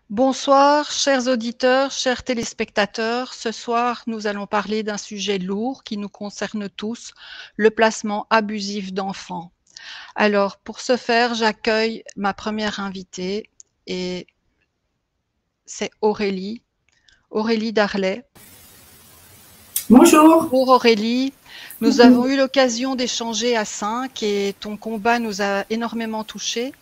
Bonsoir, chers auditeurs, chers téléspectateurs. Ce soir, nous allons parler d'un sujet lourd qui nous concerne tous, le placement abusif d'enfants. Alors, pour ce faire, j'accueille ma première invitée et c'est Aurélie Darlet. Bonjour. Bonjour Aurélie. Nous avons eu l'occasion d'échanger à 5 et ton combat nous a énormément touchés.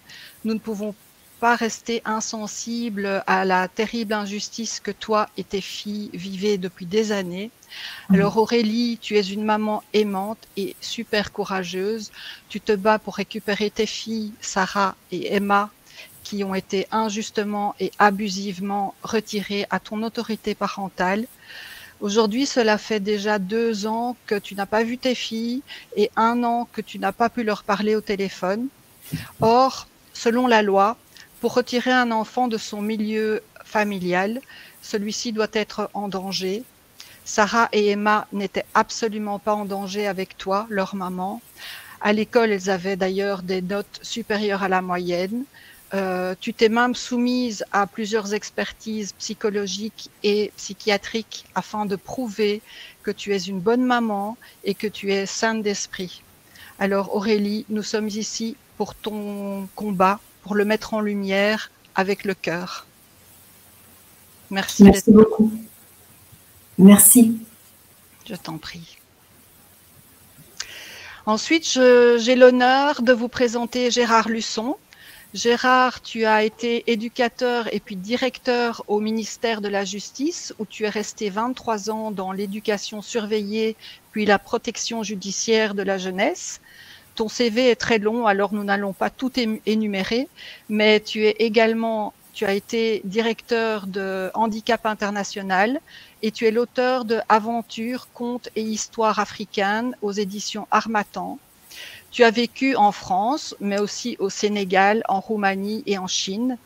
Nous ne pouvons pas rester insensibles à la terrible injustice que toi et tes filles vivez depuis des années. Alors Aurélie, tu es une maman aimante et super courageuse. Tu te bats pour récupérer tes filles, Sarah et Emma, qui ont été injustement et abusivement retirées à ton autorité parentale. Aujourd'hui, cela fait déjà 2 ans que tu n'as pas vu tes filles et 1 an que tu n'as pas pu leur parler au téléphone. Or, selon la loi, pour retirer un enfant de son milieu familial, celui-ci doit être en danger. Sarah et Emma n'étaient absolument pas en danger avec toi, leur maman. À l'école, elles avaient d'ailleurs des notes supérieures à la moyenne. Tu t'es même soumise à plusieurs expertises psychologiques et psychiatriques afin de prouver que tu es une bonne maman et que tu es saine d'esprit. Alors Aurélie, nous sommes ici pour ton combat, pour le mettre en lumière avec le cœur. Merci. Merci beaucoup. Merci. Je t'en prie. Ensuite, j'ai l'honneur de vous présenter Gérard Luçon. Gérard, tu as été éducateur et puis directeur au ministère de la Justice, où tu es resté 23 ans dans l'éducation surveillée, puis la protection judiciaire de la jeunesse. Ton CV est très long, alors nous n'allons pas tout énumérer, mais tu as été directeur de Handicap International et tu es l'auteur de Aventures, contes et histoires africaines aux éditions Harmattan. Tu as vécu en France, mais aussi au Sénégal, en Roumanie et en Chine.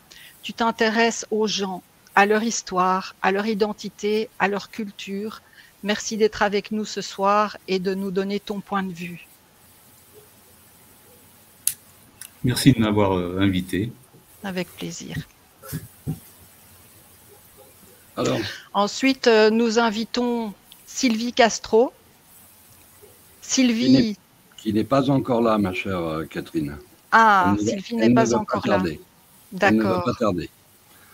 Tu t'intéresses aux gens, à leur histoire, à leur identité, à leur culture. Merci d'être avec nous ce soir et de nous donner ton point de vue. Merci de m'avoir invité. Avec plaisir. Alors. Ensuite, nous invitons Sylvie Castro. Sylvie. Qui n'est pas encore là, ma chère Catherine. Ah, Sylvie n'est pas encore là. D'accord. Elle ne va pas tarder.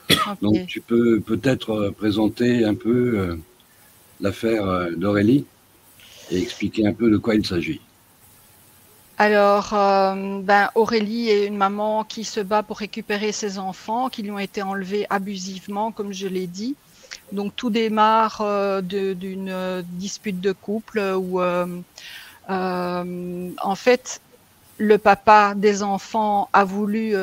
Okay. Donc, tu peux peut-être présenter un peu l'affaire d'Aurélie et expliquer un peu de quoi il s'agit. Alors, Aurélie est une maman qui se bat pour récupérer ses enfants qui lui ont été enlevés abusivement, comme je l'ai dit. Donc, tout démarre d'une dispute de couple où, en fait, le papa des enfants a voulu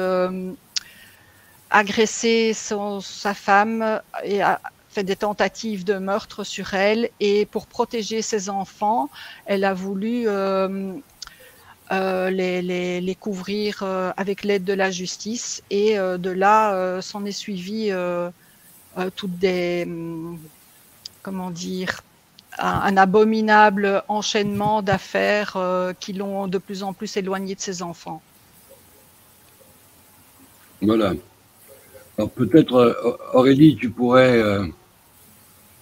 agresser sa femme et a fait des tentatives de meurtre sur elle. Et pour protéger ses enfants, elle a voulu les couvrir avec l'aide de la justice. Et de là, s'en est suivi toutes des... comment dire, un abominable enchaînement d'affaires qui l'ont de plus en plus éloigné de ses enfants. Voilà. Alors peut-être, Aurélie, tu pourrais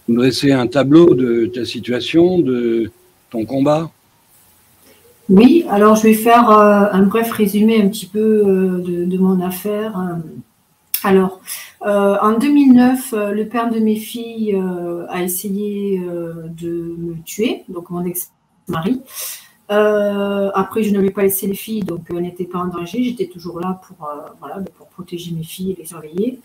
nous dresser un tableau de ta situation, de ton combat? Oui, alors je vais faire un bref résumé un petit peu de mon affaire. Alors, en 2009, le père de mes filles a essayé de me tuer, donc mon ex-mari. Après, je ne lui ai pas laissé les filles, donc elles n'étaient pas en danger. J'étais toujours là pour protéger mes filles et les surveiller.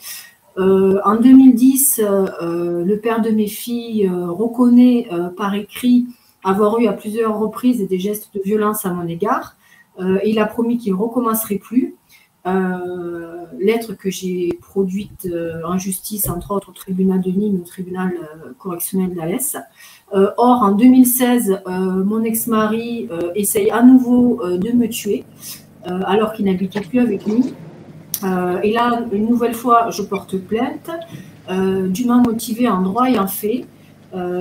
En 2010, le père de mes filles reconnaît par écrit avoir eu à plusieurs reprises des gestes de violence à mon égard. Il a promis qu'il ne recommencerait plus. Lettre que j'ai produite en justice, entre autres au tribunal de Nîmes, au tribunal correctionnel d'Alès. Or, en 2016, mon ex-mari essaye à nouveau de me tuer, alors qu'il n'habitait plus avec nous. Et là, une nouvelle fois, je porte plainte, dûment motivée en droit et en fait.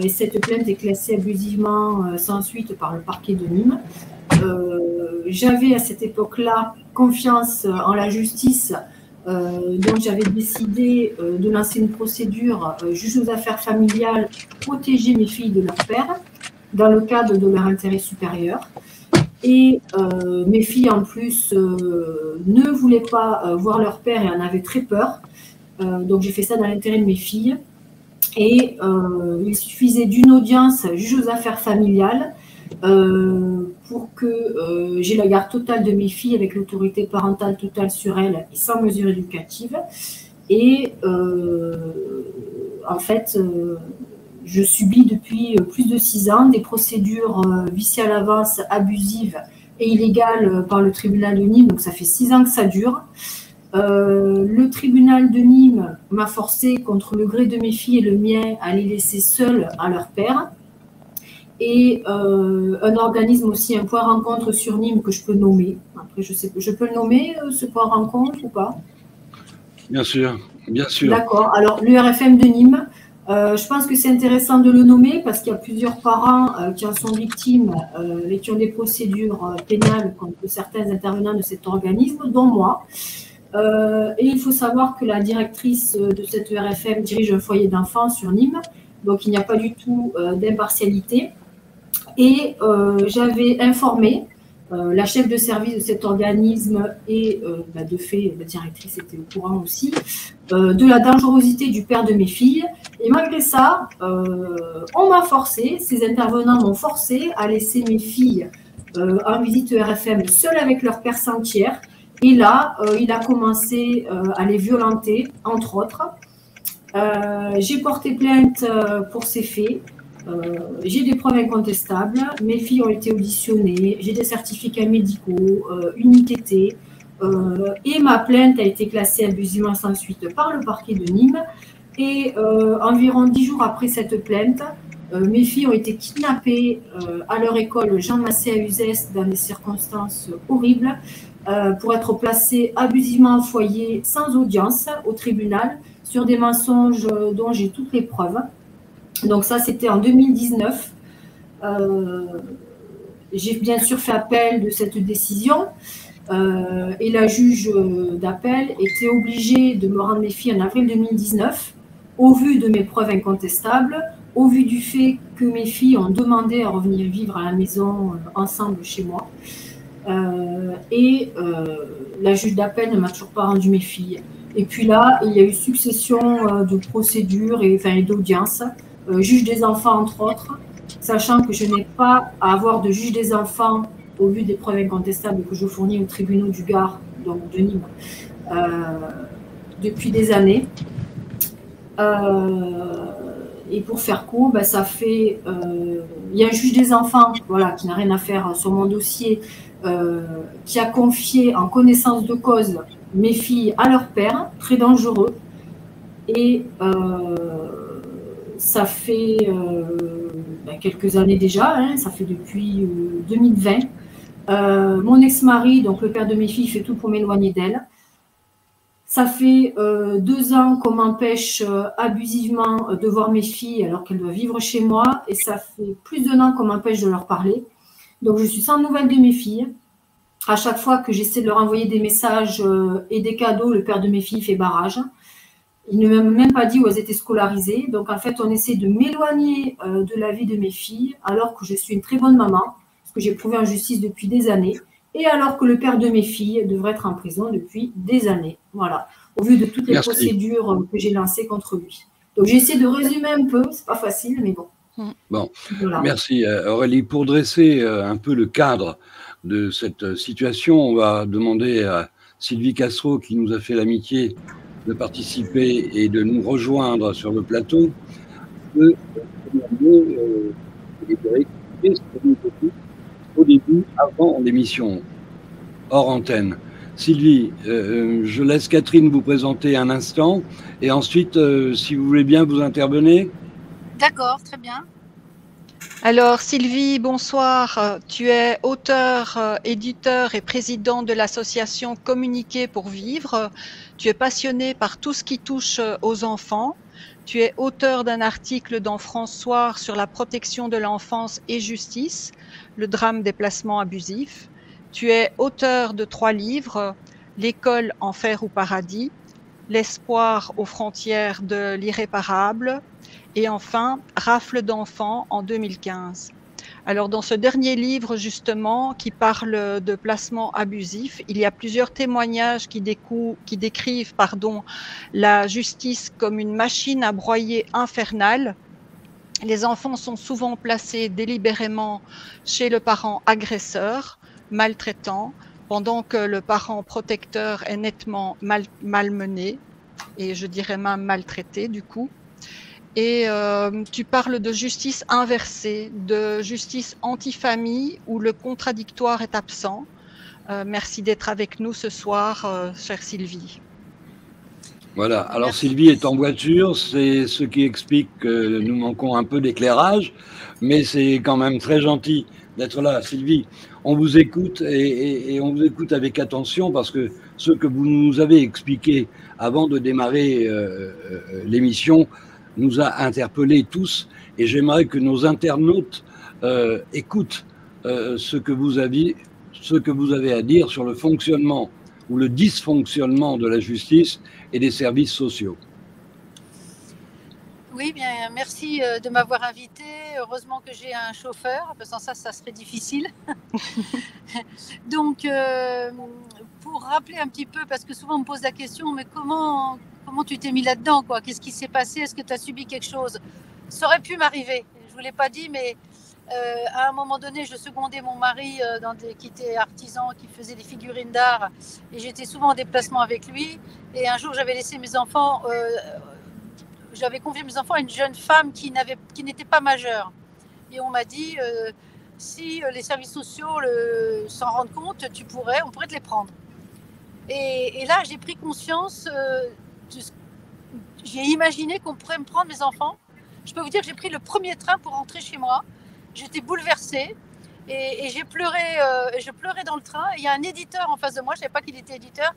Et cette plainte est classée abusivement sans suite par le parquet de Nîmes. J'avais à cette époque-là confiance en la justice, donc j'avais décidé de lancer une procédure juge aux affaires familiales pour protéger mes filles de leur père dans le cadre de leur intérêt supérieur. Et mes filles en plus ne voulaient pas voir leur père et en avaient très peur, donc j'ai fait ça dans l'intérêt de mes filles. Et il suffisait d'une audience juge aux affaires familiales pour que j'ai la garde totale de mes filles avec l'autorité parentale totale sur elles et sans mesure éducative. Et en fait, je subis depuis plus de 6 ans des procédures viciées à l'avance, abusives et illégales par le tribunal de Nîmes. Donc ça fait 6 ans que ça dure. Le tribunal de Nîmes m'a forcé, contre le gré de mes filles et le mien, à les laisser seules à leur père. Et un organisme aussi, un point rencontre sur Nîmes que je peux nommer. Après, je peux le nommer, ce point rencontre ou pas? Bien sûr, bien sûr. D'accord. Alors, l'URFM de Nîmes, je pense que c'est intéressant de le nommer parce qu'il y a plusieurs parents qui en sont victimes et qui ont des procédures pénales contre certains intervenants de cet organisme, dont moi. Et il faut savoir que la directrice de cette URFM dirige un foyer d'enfants sur Nîmes, donc il n'y a pas du tout d'impartialité. Et j'avais informé la chef de service de cet organisme et de fait, la directrice était au courant aussi, de la dangerosité du père de mes filles. Et malgré ça, on m'a forcé, ces intervenants m'ont forcé à laisser mes filles en visite URFM seules avec leur père sans tiers. Et là, il a commencé à les violenter, entre autres. J'ai porté plainte pour ces faits. J'ai des preuves incontestables. Mes filles ont été auditionnées. J'ai des certificats médicaux, une ITT. Et ma plainte a été classée abusivement sans suite par le parquet de Nîmes. Et environ 10 jours après cette plainte, mes filles ont été kidnappées à leur école Jean Massé à Uzès dans des circonstances horribles. Pour être placé abusivement en foyer sans audience au tribunal sur des mensonges dont j'ai toutes les preuves. Donc ça, c'était en 2019. J'ai bien sûr fait appel de cette décision et la juge d'appel était obligée de me rendre mes filles en avril 2019 au vu de mes preuves incontestables, au vu du fait que mes filles ont demandé à revenir vivre à la maison ensemble chez moi. La juge d'appel ne m'a toujours pas rendu mes filles. Et puis là, il y a eu succession de procédures et d'audiences, juge des enfants entre autres, sachant que je n'ai pas à avoir de juge des enfants au vu des preuves incontestables que je fournis aux tribunaux du Gard, donc de Nîmes, depuis des années. Et pour faire court, ça fait... il y a un juge des enfants qui n'a rien à faire sur mon dossier, qui a confié en connaissance de cause mes filles à leur père, très dangereux. Et ça fait quelques années déjà, ça fait depuis 2020. Mon ex-mari, donc le père de mes filles, fait tout pour m'éloigner d'elle. Ça fait 2 ans qu'on m'empêche abusivement de voir mes filles alors qu'elles doivent vivre chez moi. Et ça fait plus d'1 an qu'on m'empêche de leur parler. Donc, je suis sans nouvelles de mes filles. À chaque fois que j'essaie de leur envoyer des messages et des cadeaux, le père de mes filles fait barrage. Il ne m'a même pas dit où elles étaient scolarisées. Donc, en fait, on essaie de m'éloigner de la vie de mes filles alors que je suis une très bonne maman, parce que j'ai prouvé en justice depuis des années, et alors que le père de mes filles devrait être en prison depuis des années. Voilà, au vu de toutes les procédures que j'ai lancées contre lui. Donc, j'essaie de résumer un peu. C'est pas facile, mais bon. Bon, voilà. Merci Aurélie. Pour dresser un peu le cadre de cette situation, on va demander à Sylvie Castro, qui nous a fait l'amitié de participer et de nous rejoindre sur le plateau, de demander expliqué ce que nous avons dit au début, avant l'émission, hors antenne. Sylvie, je laisse Catherine vous présenter un instant, et ensuite, si vous voulez bien, vous intervenez. D'accord, très bien. Alors Sylvie, bonsoir. Tu es auteur, éditeur et président de l'association Communiquer pour vivre. Tu es passionnée par tout ce qui touche aux enfants. Tu es auteur d'un article dans France Soir sur la protection de l'enfance et justice, le drame des placements abusifs. Tu es auteur de 3 livres, L'école, enfer ou paradis, L'espoir aux frontières de l'irréparable, et enfin, Rafle d'enfants en 2015. Alors dans ce dernier livre justement qui parle de placement abusif, il y a plusieurs témoignages qui décrivent la justice comme une machine à broyer infernale. Les enfants sont souvent placés délibérément chez le parent agresseur, maltraitant, pendant que le parent protecteur est nettement malmené, et je dirais même maltraité du coup. Et tu parles de justice inversée, de justice anti-famille où le contradictoire est absent. Merci d'être avec nous ce soir, chère Sylvie. Voilà, alors Sylvie est en voiture, c'est ce qui explique que nous manquons un peu d'éclairage, mais c'est quand même très gentil d'être là. Sylvie, on vous écoute et on vous écoute avec attention parce que ce que vous nous avez expliqué avant de démarrer l'émission nous a interpellés tous, et j'aimerais que nos internautes écoutent ce que vous avez à dire sur le fonctionnement ou le dysfonctionnement de la justice et des services sociaux. Oui, bien, merci de m'avoir invité. Heureusement que j'ai un chauffeur, parce que sans ça serait difficile. Donc, pour rappeler un petit peu, parce que souvent on me pose la question, mais comment tu t'es mis là-dedans, quoi? Qu'est-ce qui s'est passé? Est-ce que tu as subi quelque chose? Ça aurait pu m'arriver. Je ne vous l'ai pas dit, mais à un moment donné, je secondais mon mari qui était artisan, qui faisait des figurines d'art, et j'étais souvent en déplacement avec lui. Et un jour, j'avais laissé mes enfants, j'avais confié mes enfants à une jeune femme qui n'était pas majeure. Et on m'a dit, si les services sociaux s'en rendent compte, on pourrait te les prendre. Et là, j'ai pris conscience, j'ai imaginé qu'on pourrait me prendre mes enfants. Je peux vous dire que j'ai pris le premier train pour rentrer chez moi. J'étais bouleversée et j'ai pleuré, je pleurais dans le train. Il y a un éditeur en face de moi, je ne savais pas qu'il était éditeur,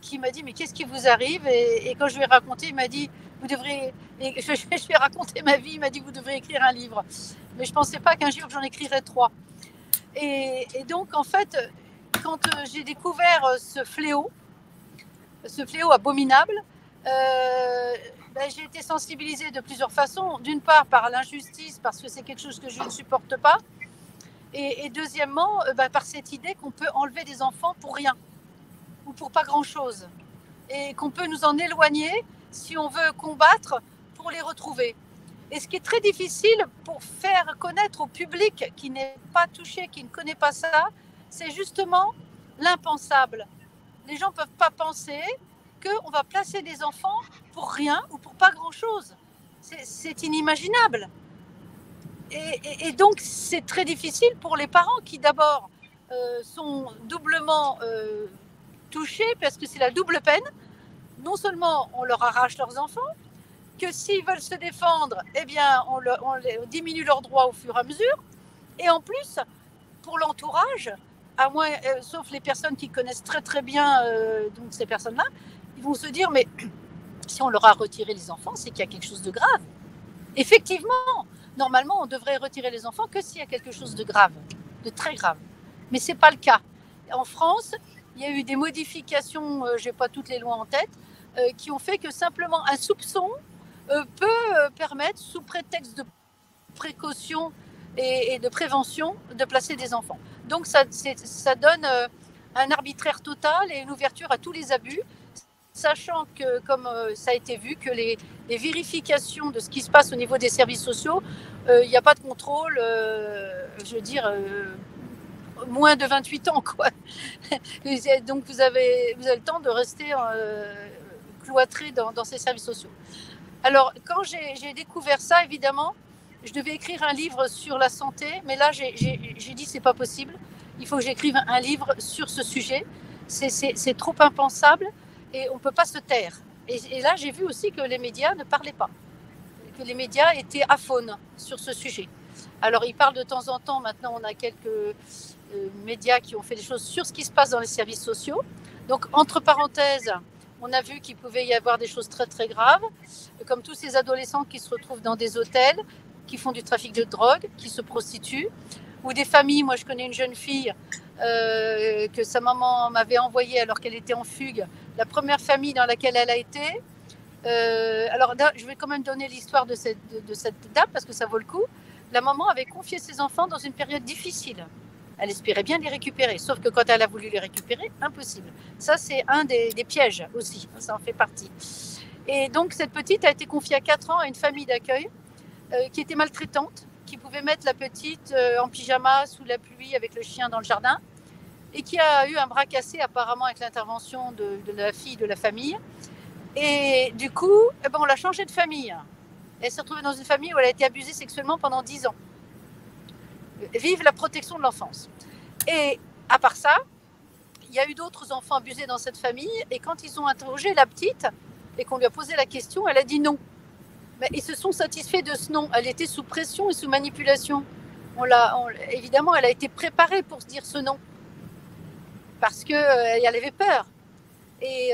qui m'a dit mais qu'est-ce qui vous arrive, et quand je lui ai raconté, il m'a dit vous devrez, et je lui ai raconté ma vie, il m'a dit vous devrez écrire un livre, mais je ne pensais pas qu'un jour j'en écrirais 3. Et donc en fait, quand j'ai découvert ce fléau abominable, j'ai été sensibilisée de plusieurs façons. D'une part par l'injustice, parce que c'est quelque chose que je ne supporte pas, et deuxièmement par cette idée qu'on peut enlever des enfants pour rien ou pour pas grand-chose, et qu'on peut nous en éloigner si on veut combattre pour les retrouver. Et ce qui est très difficile pour faire connaître au public qui n'est pas touché, qui ne connaît pas ça, c'est justement l'impensable. Les gens ne peuvent pas penser qu'on va placer des enfants pour rien ou pour pas grand-chose. C'est inimaginable. Et donc, c'est très difficile pour les parents qui, d'abord, sont doublement touchés, parce que c'est la double peine. Non seulement on leur arrache leurs enfants, que s'ils veulent se défendre, eh bien, on diminue leurs droits au fur et à mesure. Et en plus, pour l'entourage, sauf les personnes qui connaissent très très bien donc ces personnes-là, ils vont se dire mais si on leur a retiré les enfants, c'est qu'il y a quelque chose de grave. Effectivement, normalement, on devrait retirer les enfants que s'il y a quelque chose de grave, de très grave. Mais ce n'est pas le cas. En France, il y a eu des modifications, je n'ai pas toutes les lois en tête, qui ont fait que simplement un soupçon peut permettre, sous prétexte de précaution et de prévention, de placer des enfants. Donc ça donne un arbitraire total et une ouverture à tous les abus, sachant que, comme ça a été vu, que les vérifications de ce qui se passe au niveau des services sociaux, il n'y a pas de contrôle, je veux dire, moins de 28 ans, quoi. Donc vous avez le temps de rester cloîtré dans ces services sociaux. Alors, quand j'ai découvert ça, évidemment, je devais écrire un livre sur la santé, mais là, j'ai dit, c'est pas possible. Il faut que j'écrive un livre sur ce sujet. C'est trop impensable et on ne peut pas se taire. Et là, j'ai vu aussi que les médias ne parlaient pas, que les médias étaient aphones sur ce sujet. Alors, ils parlent de temps en temps. Maintenant, on a quelques médias qui ont fait des choses sur ce qui se passe dans les services sociaux. Donc, entre parenthèses, on a vu qu'il pouvait y avoir des choses très, très graves, comme tous ces adolescents qui se retrouvent dans des hôtels, qui font du trafic de drogue, qui se prostituent, ou des familles. Moi, je connais une jeune fille que sa maman m'avait envoyée alors qu'elle était en fugue. La première famille dans laquelle elle a été. Alors, je vais quand même donner l'histoire de cette dame parce que ça vaut le coup. La maman avait confié ses enfants dans une période difficile. Elle espérait bien les récupérer, sauf que quand elle a voulu les récupérer, impossible. Ça, c'est un des pièges aussi, ça en fait partie. Et donc, cette petite a été confiée à 4 ans à une famille d'accueil qui était maltraitante, qui pouvait mettre la petite en pyjama sous la pluie avec le chien dans le jardin, et qui a eu un bras cassé apparemment avec l'intervention de la fille de la famille. Et du coup, on l'a changée de famille. Elle s'est retrouvée dans une famille où elle a été abusée sexuellement pendant 10 ans. Vive la protection de l'enfance. Et à part ça, il y a eu d'autres enfants abusés dans cette famille, et quand ils ont interrogé la petite et qu'on lui a posé la question, elle a dit non. Mais ils se sont satisfaits de ce non. Elle était sous pression et sous manipulation. Évidemment, elle a été préparée pour se dire ce non. Parce qu'elle avait peur. Et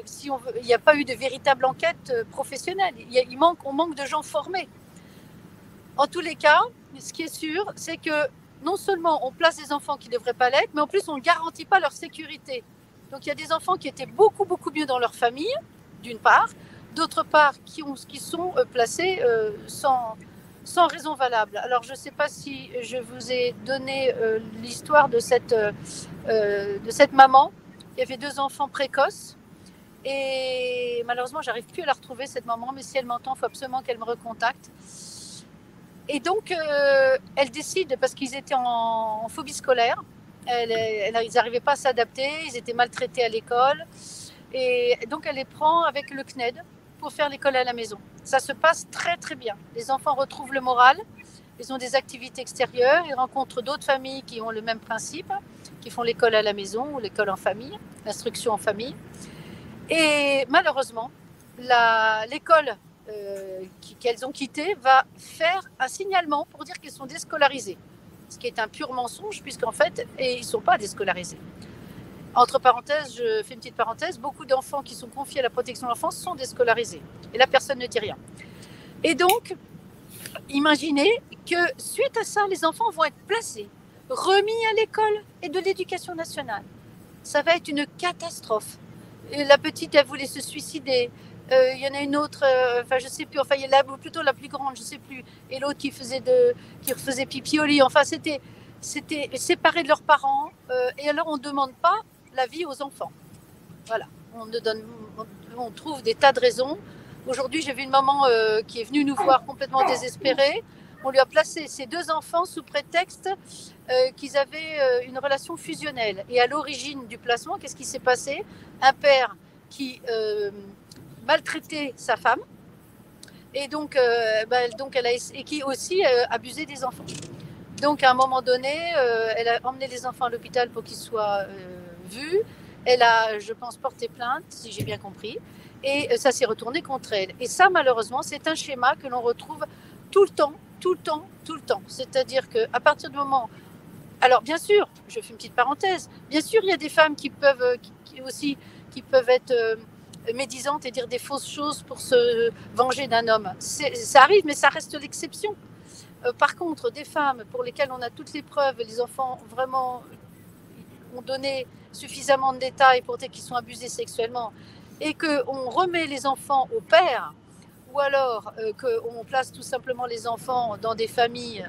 si il n'y a pas eu de véritable enquête professionnelle. On manque de gens formés. En tous les cas, ce qui est sûr, c'est que non seulement on place des enfants qui ne devraient pas l'être, mais en plus on ne garantit pas leur sécurité. Donc il y a des enfants qui étaient beaucoup, beaucoup mieux dans leur famille, d'une part, d'autre part qui sont placés sans raison valable. Alors je ne sais pas si je vous ai donné l'histoire de cette maman qui avait 2 enfants précoces. Et malheureusement, j'arrive plus à la retrouver, cette maman, mais si elle m'entend, il faut absolument qu'elle me recontacte. Et donc, elle décide, parce qu'ils étaient en phobie scolaire, ils n'arrivaient pas à s'adapter, ils étaient maltraités à l'école. Et donc, elle les prend avec le CNED pour faire l'école à la maison. Ça se passe très, très bien. Les enfants retrouvent le moral, ils ont des activités extérieures, ils rencontrent d'autres familles qui ont le même principe, qui font l'école à la maison ou l'école en famille, l'instruction en famille. Et malheureusement, l'école qu'elles ont quittée va faire un signalement pour dire qu'elles sont déscolarisées. Ce qui est un pur mensonge, puisqu'en fait, ils ne sont pas déscolarisés. Entre parenthèses, je fais une petite parenthèse, beaucoup d'enfants qui sont confiés à la protection de l'enfance sont déscolarisés. Et là, personne ne dit rien. Et donc, imaginez que suite à ça, les enfants vont être placés, remis à l'école et de l'éducation nationale. Ça va être une catastrophe. Et la petite, elle voulait se suicider. Il y en a une autre, je ne sais plus, enfin, il y a plutôt la plus grande, je ne sais plus. Et l'autre qui faisait pipi au lit. Enfin, c'était séparés de leurs parents. Et alors, on ne demande pas la vie aux enfants. Voilà. On trouve des tas de raisons. Aujourd'hui, j'ai vu une maman qui est venue nous voir complètement désespérée. On lui a placé ses 2 enfants sous prétexte qu'ils avaient une relation fusionnelle. Et à l'origine du placement, qu'est-ce qui s'est passé? Un père qui maltraitait sa femme et donc, et qui aussi abusait des enfants. Donc à un moment donné, elle a emmené les enfants à l'hôpital pour qu'ils soient vus. Elle a, je pense, porté plainte, si j'ai bien compris, et ça s'est retourné contre elle. Et ça, malheureusement, c'est un schéma que l'on retrouve tout le temps. C'est-à-dire qu'à partir du moment... Alors, bien sûr, je fais une petite parenthèse, bien sûr, il y a des femmes qui peuvent être médisantes et dire des fausses choses pour se venger d'un homme. Ça arrive, mais ça reste l'exception. Par contre, des femmes pour lesquelles on a toutes les preuves, les enfants vraiment ont donné suffisamment de détails pour dire qu'ils sont abusés sexuellement, et qu'on remet les enfants au père, ou alors qu'on place tout simplement les enfants dans des familles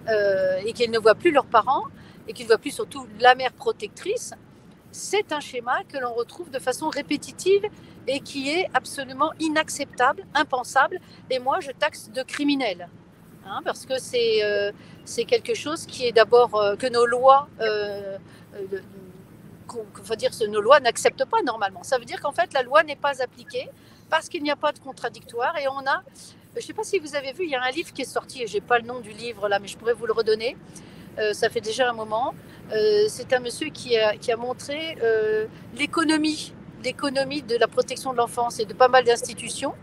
et qu'ils ne voient plus leurs parents, et qu'ils ne voient plus surtout la mère protectrice, c'est un schéma que l'on retrouve de façon répétitive et qui est absolument inacceptable, impensable, et moi je taxe de criminel. Parce que c'est quelque chose qui est d'abord que nos lois, nos lois n'acceptent pas normalement. Ça veut dire qu'en fait la loi n'est pas appliquée parce qu'il n'y a pas de contradictoire, et on a je ne sais pas si vous avez vu, il y a un livre qui est sorti, et je n'ai pas le nom du livre là, mais je pourrais vous le redonner. Ça fait déjà un moment. C'est un monsieur qui a montré l'économie de la protection de l'enfance et de pas mal d'institutions.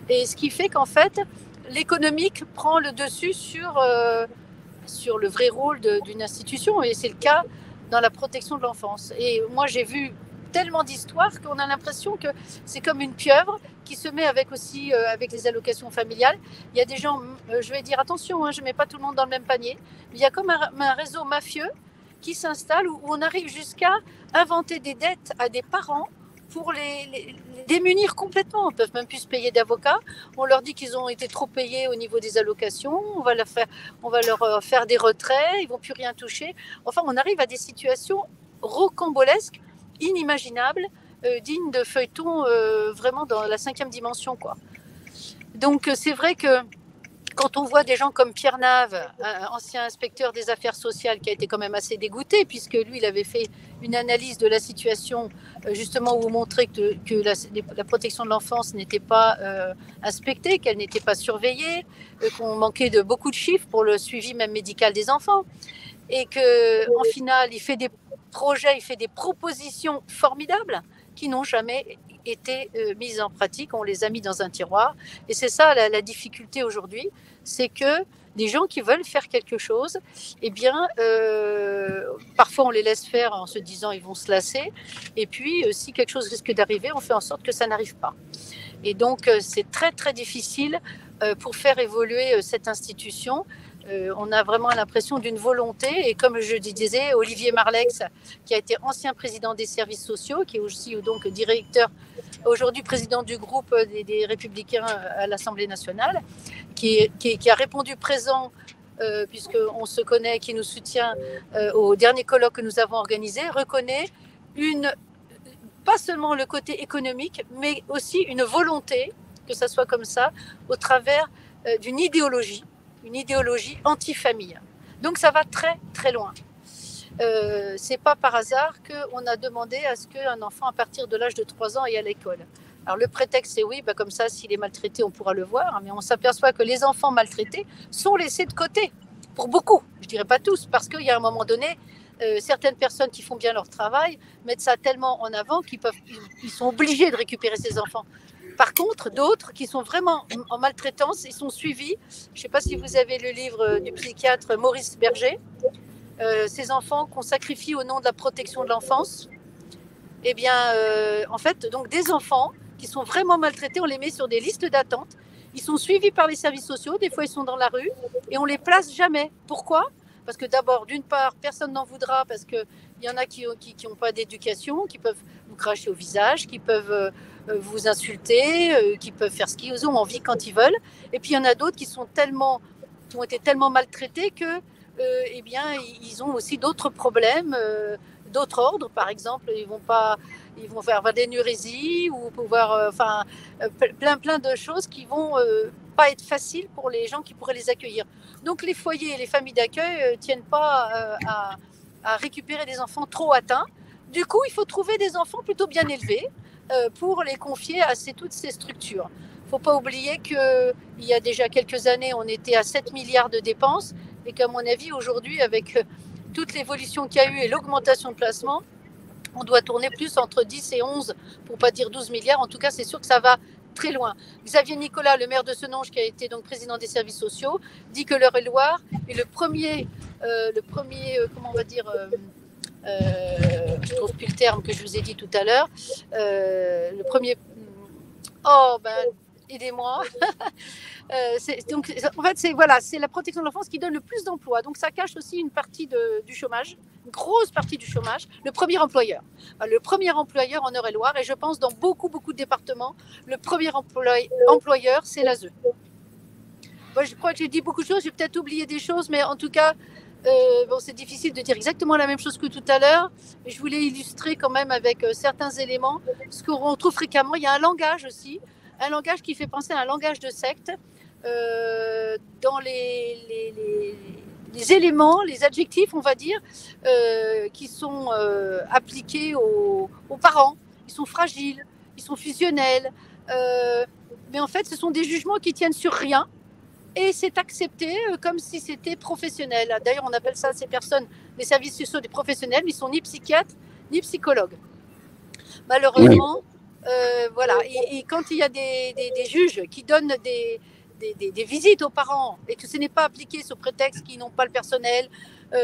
Et ce qui fait qu'en fait, l'économique prend le dessus sur le vrai rôle d'une institution. Et c'est le cas dans la protection de l'enfance. Et moi, j'ai vu tellement d'histoires qu'on a l'impression que c'est comme une pieuvre qui se met avec les allocations familiales. Il y a des gens, je vais dire attention, je ne mets pas tout le monde dans le même panier, mais il y a comme un réseau mafieux qui s'installe où on arrive jusqu'à inventer des dettes à des parents pour les démunir complètement. Ils ne peuvent même plus se payer d'avocats. On leur dit qu'ils ont été trop payés au niveau des allocations. On va leur faire des retraits. Ils ne vont plus rien toucher. Enfin, on arrive à des situations rocambolesques, inimaginables, dignes de feuilletons vraiment dans la 5e dimension, quoi. Donc, c'est vrai que quand on voit des gens comme Pierre Nave, ancien inspecteur des affaires sociales, qui a été quand même assez dégoûté, puisque lui, il avait fait une analyse de la situation, justement, où on montrait que la protection de l'enfance n'était pas inspectée, qu'elle n'était pas surveillée, qu'on manquait de beaucoup de chiffres pour le suivi même médical des enfants, et qu'en final, il fait des projets, il fait des propositions formidables qui n'ont jamais été mises en pratique. On les a mis dans un tiroir. Et c'est ça la difficulté aujourd'hui, c'est que des gens qui veulent faire quelque chose, eh bien, parfois on les laisse faire en se disant ils vont se lasser. Et puis, si quelque chose risque d'arriver, on fait en sorte que ça n'arrive pas. Et donc, c'est très, très difficile pour faire évoluer cette institution. On a vraiment l'impression d'une volonté, et comme je disais, Olivier Marlex, qui a été ancien président des services sociaux, qui est aussi donc directeur, aujourd'hui président du groupe des Républicains à l'Assemblée nationale, qui a répondu présent, puisqu'on se connaît, qui nous soutient au dernier colloque que nous avons organisé, reconnaît pas seulement le côté économique, mais aussi une volonté, que ça soit comme ça, au travers d'une idéologie anti-famille. Donc ça va très très loin. C'est pas par hasard qu'on a demandé à ce qu'un enfant à partir de l'âge de 3 ans aille à l'école. Alors le prétexte c'est oui, comme ça s'il est maltraité on pourra le voir, mais on s'aperçoit que les enfants maltraités sont laissés de côté, pour beaucoup, je dirais pas tous, parce qu'il y a un moment donné, certaines personnes qui font bien leur travail mettent ça tellement en avant qu'ils sont obligés de récupérer ces enfants. Par contre, d'autres qui sont vraiment en maltraitance, ils sont suivis. Je ne sais pas si vous avez le livre du psychiatre Maurice Berger, ces enfants qu'on sacrifie au nom de la protection de l'enfance. Eh bien, en fait, donc des enfants qui sont vraiment maltraités, on les met sur des listes d'attente. Ils sont suivis par les services sociaux. Des fois, ils sont dans la rue et on les place jamais. Pourquoi ? Parce que d'abord, d'une part, personne n'en voudra parce qu'il y en a qui n'ont pas d'éducation, qui peuvent vous cracher au visage, qui peuvent vous insulter, qui peuvent faire ce qu'ils ont envie quand ils veulent. Et puis, il y en a d'autres qui ont été tellement maltraités que, eh bien, ils ont aussi d'autres problèmes, d'autres ordres. Par exemple, ils vont faire des nurésies ou pouvoir, plein de choses qui vont pas être faciles pour les gens qui pourraient les accueillir. Donc, les foyers et les familles d'accueil tiennent pas à récupérer des enfants trop atteints. Du coup, il faut trouver des enfants plutôt bien élevés pour les confier à toutes ces structures. Il ne faut pas oublier qu'il y a déjà quelques années, on était à 7 milliards de dépenses et qu'à mon avis, aujourd'hui, avec toute l'évolution qu'il y a eu et l'augmentation de placement, on doit tourner plus entre 10 et 11, pour ne pas dire 12 milliards. En tout cas, c'est sûr que ça va très loin. Xavier Nicolas, le maire de Senonches, qui a été donc président des services sociaux, dit que l'Eure-et-Loire est le premier comment on va dire, je ne trouve plus le terme que je vous ai dit tout à l'heure, le premier, aidez-moi. Donc, en fait, c'est la protection de l'enfance qui donne le plus d'emplois. Donc, ça cache aussi une partie du chômage, une grosse partie du chômage. Le premier employeur en Eure-et-Loire, et je pense dans beaucoup de départements, le premier employeur, c'est l'ASE. Moi, je crois que j'ai dit beaucoup de choses, j'ai peut-être oublié des choses, mais en tout cas, c'est difficile de dire exactement la même chose que tout à l'heure. Je voulais illustrer quand même avec certains éléments ce qu'on trouve fréquemment. Il y a un langage aussi, un langage qui fait penser à un langage de secte dans les éléments, les adjectifs, on va dire, qui sont appliqués aux parents. Ils sont fragiles, ils sont fusionnels, Mais en fait, ce sont des jugements qui tiennent sur rien. Et c'est accepté comme si c'était professionnel. D'ailleurs, on appelle ça, ces personnes, les services sociaux des professionnels, ils sont ni psychiatres, ni psychologues. Malheureusement, voilà. Et quand il y a des juges qui donnent des visites aux parents et que ce n'est pas appliqué sous prétexte qu'ils n'ont pas le personnel,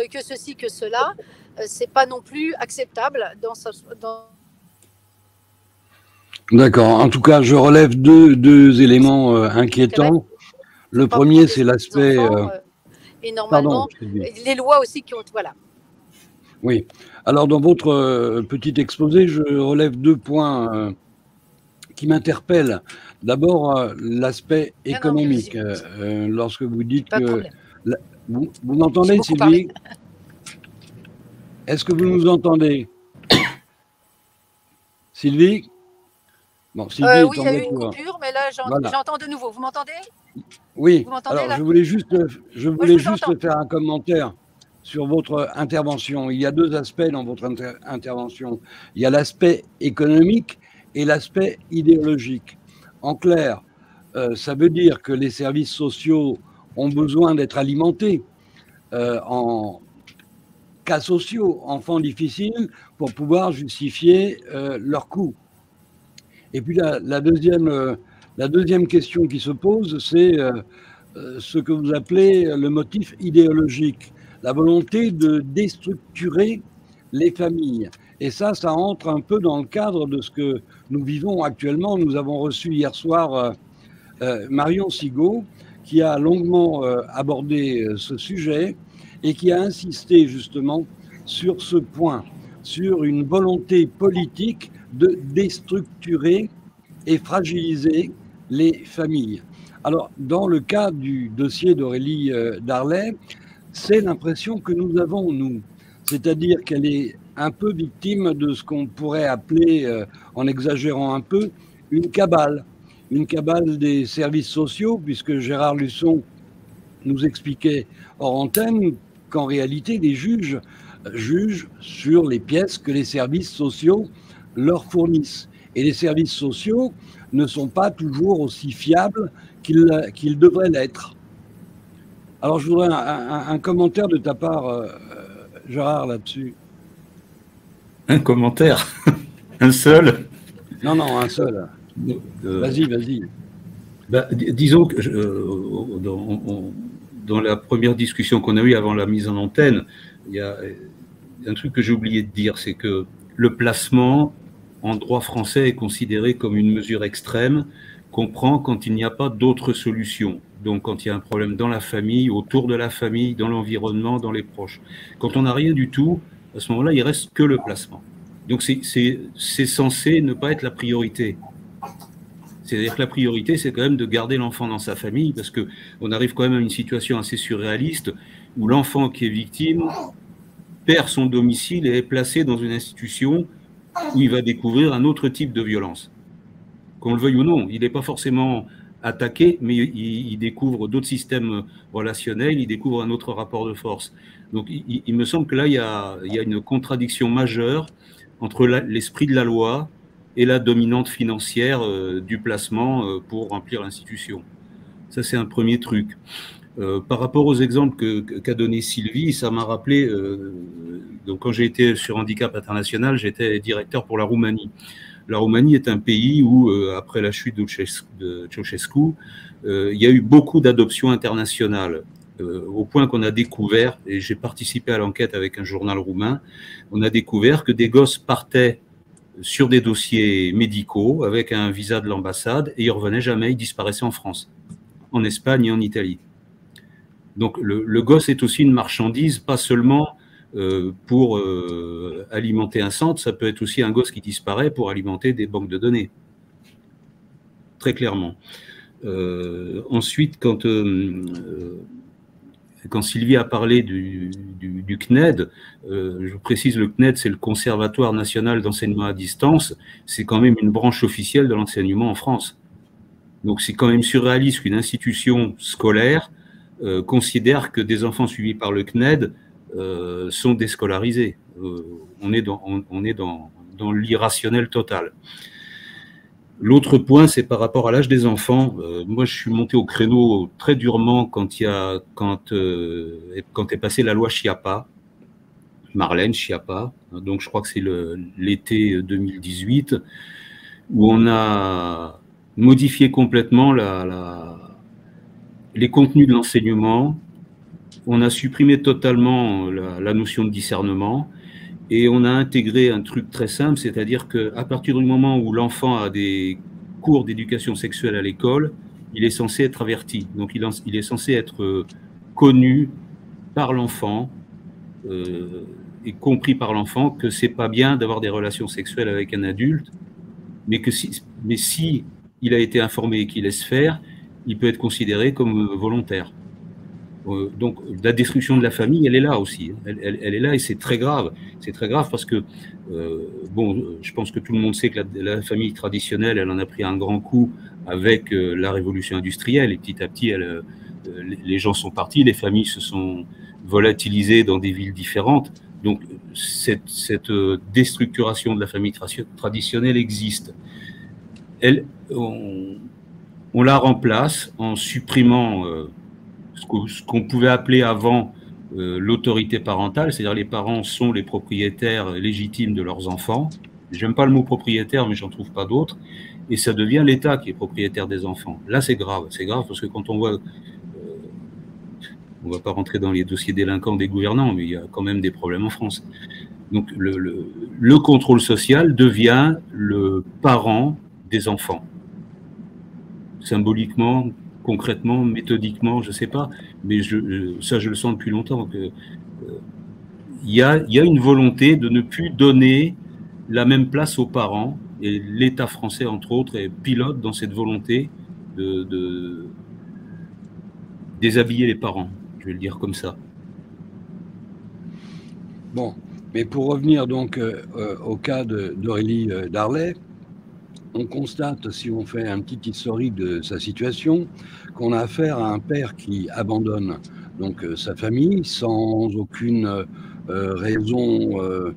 que ceci, que cela, c'est pas non plus acceptable D'accord. En tout cas, je relève deux éléments inquiétants. Le premier, c'est l'aspect... et normalement, les lois aussi qui ont... Voilà. Oui. Alors, dans votre petit exposé, je relève 2 points qui m'interpellent. D'abord, l'aspect économique. Lorsque vous dites que... Vous m'entendez, Sylvie? Est-ce que vous nous entendez? Sylvie? Bon, Sylvie oui, il y a eu une coupure, mais là, j'entends de nouveau. Vous m'entendez? Oui. Alors, je voulais juste faire un commentaire sur votre intervention. Il y a 2 aspects dans votre intervention. Il y a l'aspect économique et l'aspect idéologique. En clair, ça veut dire que les services sociaux ont besoin d'être alimentés en cas sociaux, enfants difficiles, pour pouvoir justifier leurs coûts. Et puis la deuxième question qui se pose, c'est ce que vous appelez le motif idéologique, la volonté de déstructurer les familles. Et ça entre un peu dans le cadre de ce que nous vivons actuellement. Nous avons reçu hier soir Marion Sigaud, qui a longuement abordé ce sujet et qui a insisté justement sur ce point, sur une volonté politique de déstructurer et fragiliser les familles. Alors, dans le cas du dossier d'Aurélie Darley, c'est l'impression que nous avons, nous. C'est-à-dire qu'elle est un peu victime de ce qu'on pourrait appeler, en exagérant un peu, une cabale des services sociaux, puisque Gérard Luçon nous expliquait hors antenne qu'en réalité, les juges jugent sur les pièces que les services sociaux leur fournissent. Et les services sociaux ne sont pas toujours aussi fiables qu'ils devraient l'être. Alors, je voudrais un commentaire de ta part, Gérard, là-dessus. Un commentaire? Un seul? Non, un seul. Vas-y. Disons que dans la première discussion qu'on a eue avant la mise en antenne, il y a un truc que j'ai oublié de dire, c'est que le placement en droit français est considéré comme une mesure extrême qu'on prend quand il n'y a pas d'autre solution. Donc quand il y a un problème dans la famille, autour de la famille, dans l'environnement, dans les proches. Quand on n'a rien du tout, à ce moment-là, il reste que le placement. Donc c'est censé ne pas être la priorité. C'est-à-dire que la priorité, c'est quand même de garder l'enfant dans sa famille, parce qu'on arrive quand même à une situation assez surréaliste où l'enfant qui est victime perd son domicile et est placé dans une institution où il va découvrir un autre type de violence. Qu'on le veuille ou non, il n'est pas forcément attaqué, mais il découvre d'autres systèmes relationnels, il découvre un autre rapport de force. Donc il me semble que là, il y a une contradiction majeure entre l'esprit de la loi et la dominante financière du placement pour remplir l'institution. Ça, c'est un premier truc. Par rapport aux exemples qu'a donné Sylvie, ça m'a rappelé, donc quand j'ai été sur Handicap International, j'étais directeur pour la Roumanie. La Roumanie est un pays où, après la chute de Ceausescu, il y a eu beaucoup d'adoptions internationales, au point qu'on a découvert, et j'ai participé à l'enquête avec un journal roumain, on a découvert que des gosses partaient sur des dossiers médicaux avec un visa de l'ambassade et ils ne revenaient jamais, ils disparaissaient en France, en Espagne et en Italie. Donc le gosse est aussi une marchandise, pas seulement pour alimenter un centre, ça peut être aussi un gosse qui disparaît pour alimenter des banques de données. Très clairement. Ensuite, quand Sylvie a parlé du CNED, je précise, le CNED, c'est le Conservatoire national d'enseignement à distance, c'est quand même une branche officielle de l'enseignement en France. Donc c'est quand même surréaliste qu'une institution scolaire considère que des enfants suivis par le CNED sont déscolarisés. On est dans l'irrationnel total. L'autre point, c'est par rapport à l'âge des enfants. Moi, je suis monté au créneau très durement quand est passée la loi Schiappa, Marlène Schiappa. Donc, je crois que c'est l'été 2018, où on a modifié complètement les contenus de l'enseignement. On a supprimé totalement la notion de discernement. Et on a intégré un truc très simple, c'est-à-dire qu'à partir du moment où l'enfant a des cours d'éducation sexuelle à l'école, il est censé être averti. Donc il est censé être connu par l'enfant et compris par l'enfant que c'est pas bien d'avoir des relations sexuelles avec un adulte, mais si il a été informé et qu'il laisse faire, il peut être considéré comme volontaire. Donc la destruction de la famille, elle est là aussi. Elle est là et c'est très grave. C'est très grave parce que, je pense que tout le monde sait que la famille traditionnelle, elle en a pris un grand coup avec la révolution industrielle. Et petit à petit, les gens sont partis, les familles se sont volatilisées dans des villes différentes. Donc cette déstructuration de la famille traditionnelle existe. On la remplace en supprimant ce qu'on pouvait appeler avant l'autorité parentale, c'est-à-dire les parents sont les propriétaires légitimes de leurs enfants. J'aime pas le mot propriétaire, mais j'en trouve pas d'autre. Et ça devient l'État qui est propriétaire des enfants. Là, c'est grave parce que quand on voit, on va pas rentrer dans les dossiers délinquants des gouvernants, mais il y a quand même des problèmes en France. Donc le contrôle social devient le parent des enfants. Symboliquement, concrètement, méthodiquement, je ne sais pas, mais ça je le sens depuis longtemps. Il y a une volonté de ne plus donner la même place aux parents, et l'État français, entre autres, est pilote dans cette volonté de déshabiller les parents, je vais le dire comme ça. Bon, mais pour revenir donc au cas d'Aurélie Darley, on constate, si on fait un petit historique de sa situation, qu'on a affaire à un père qui abandonne donc sa famille sans aucune raison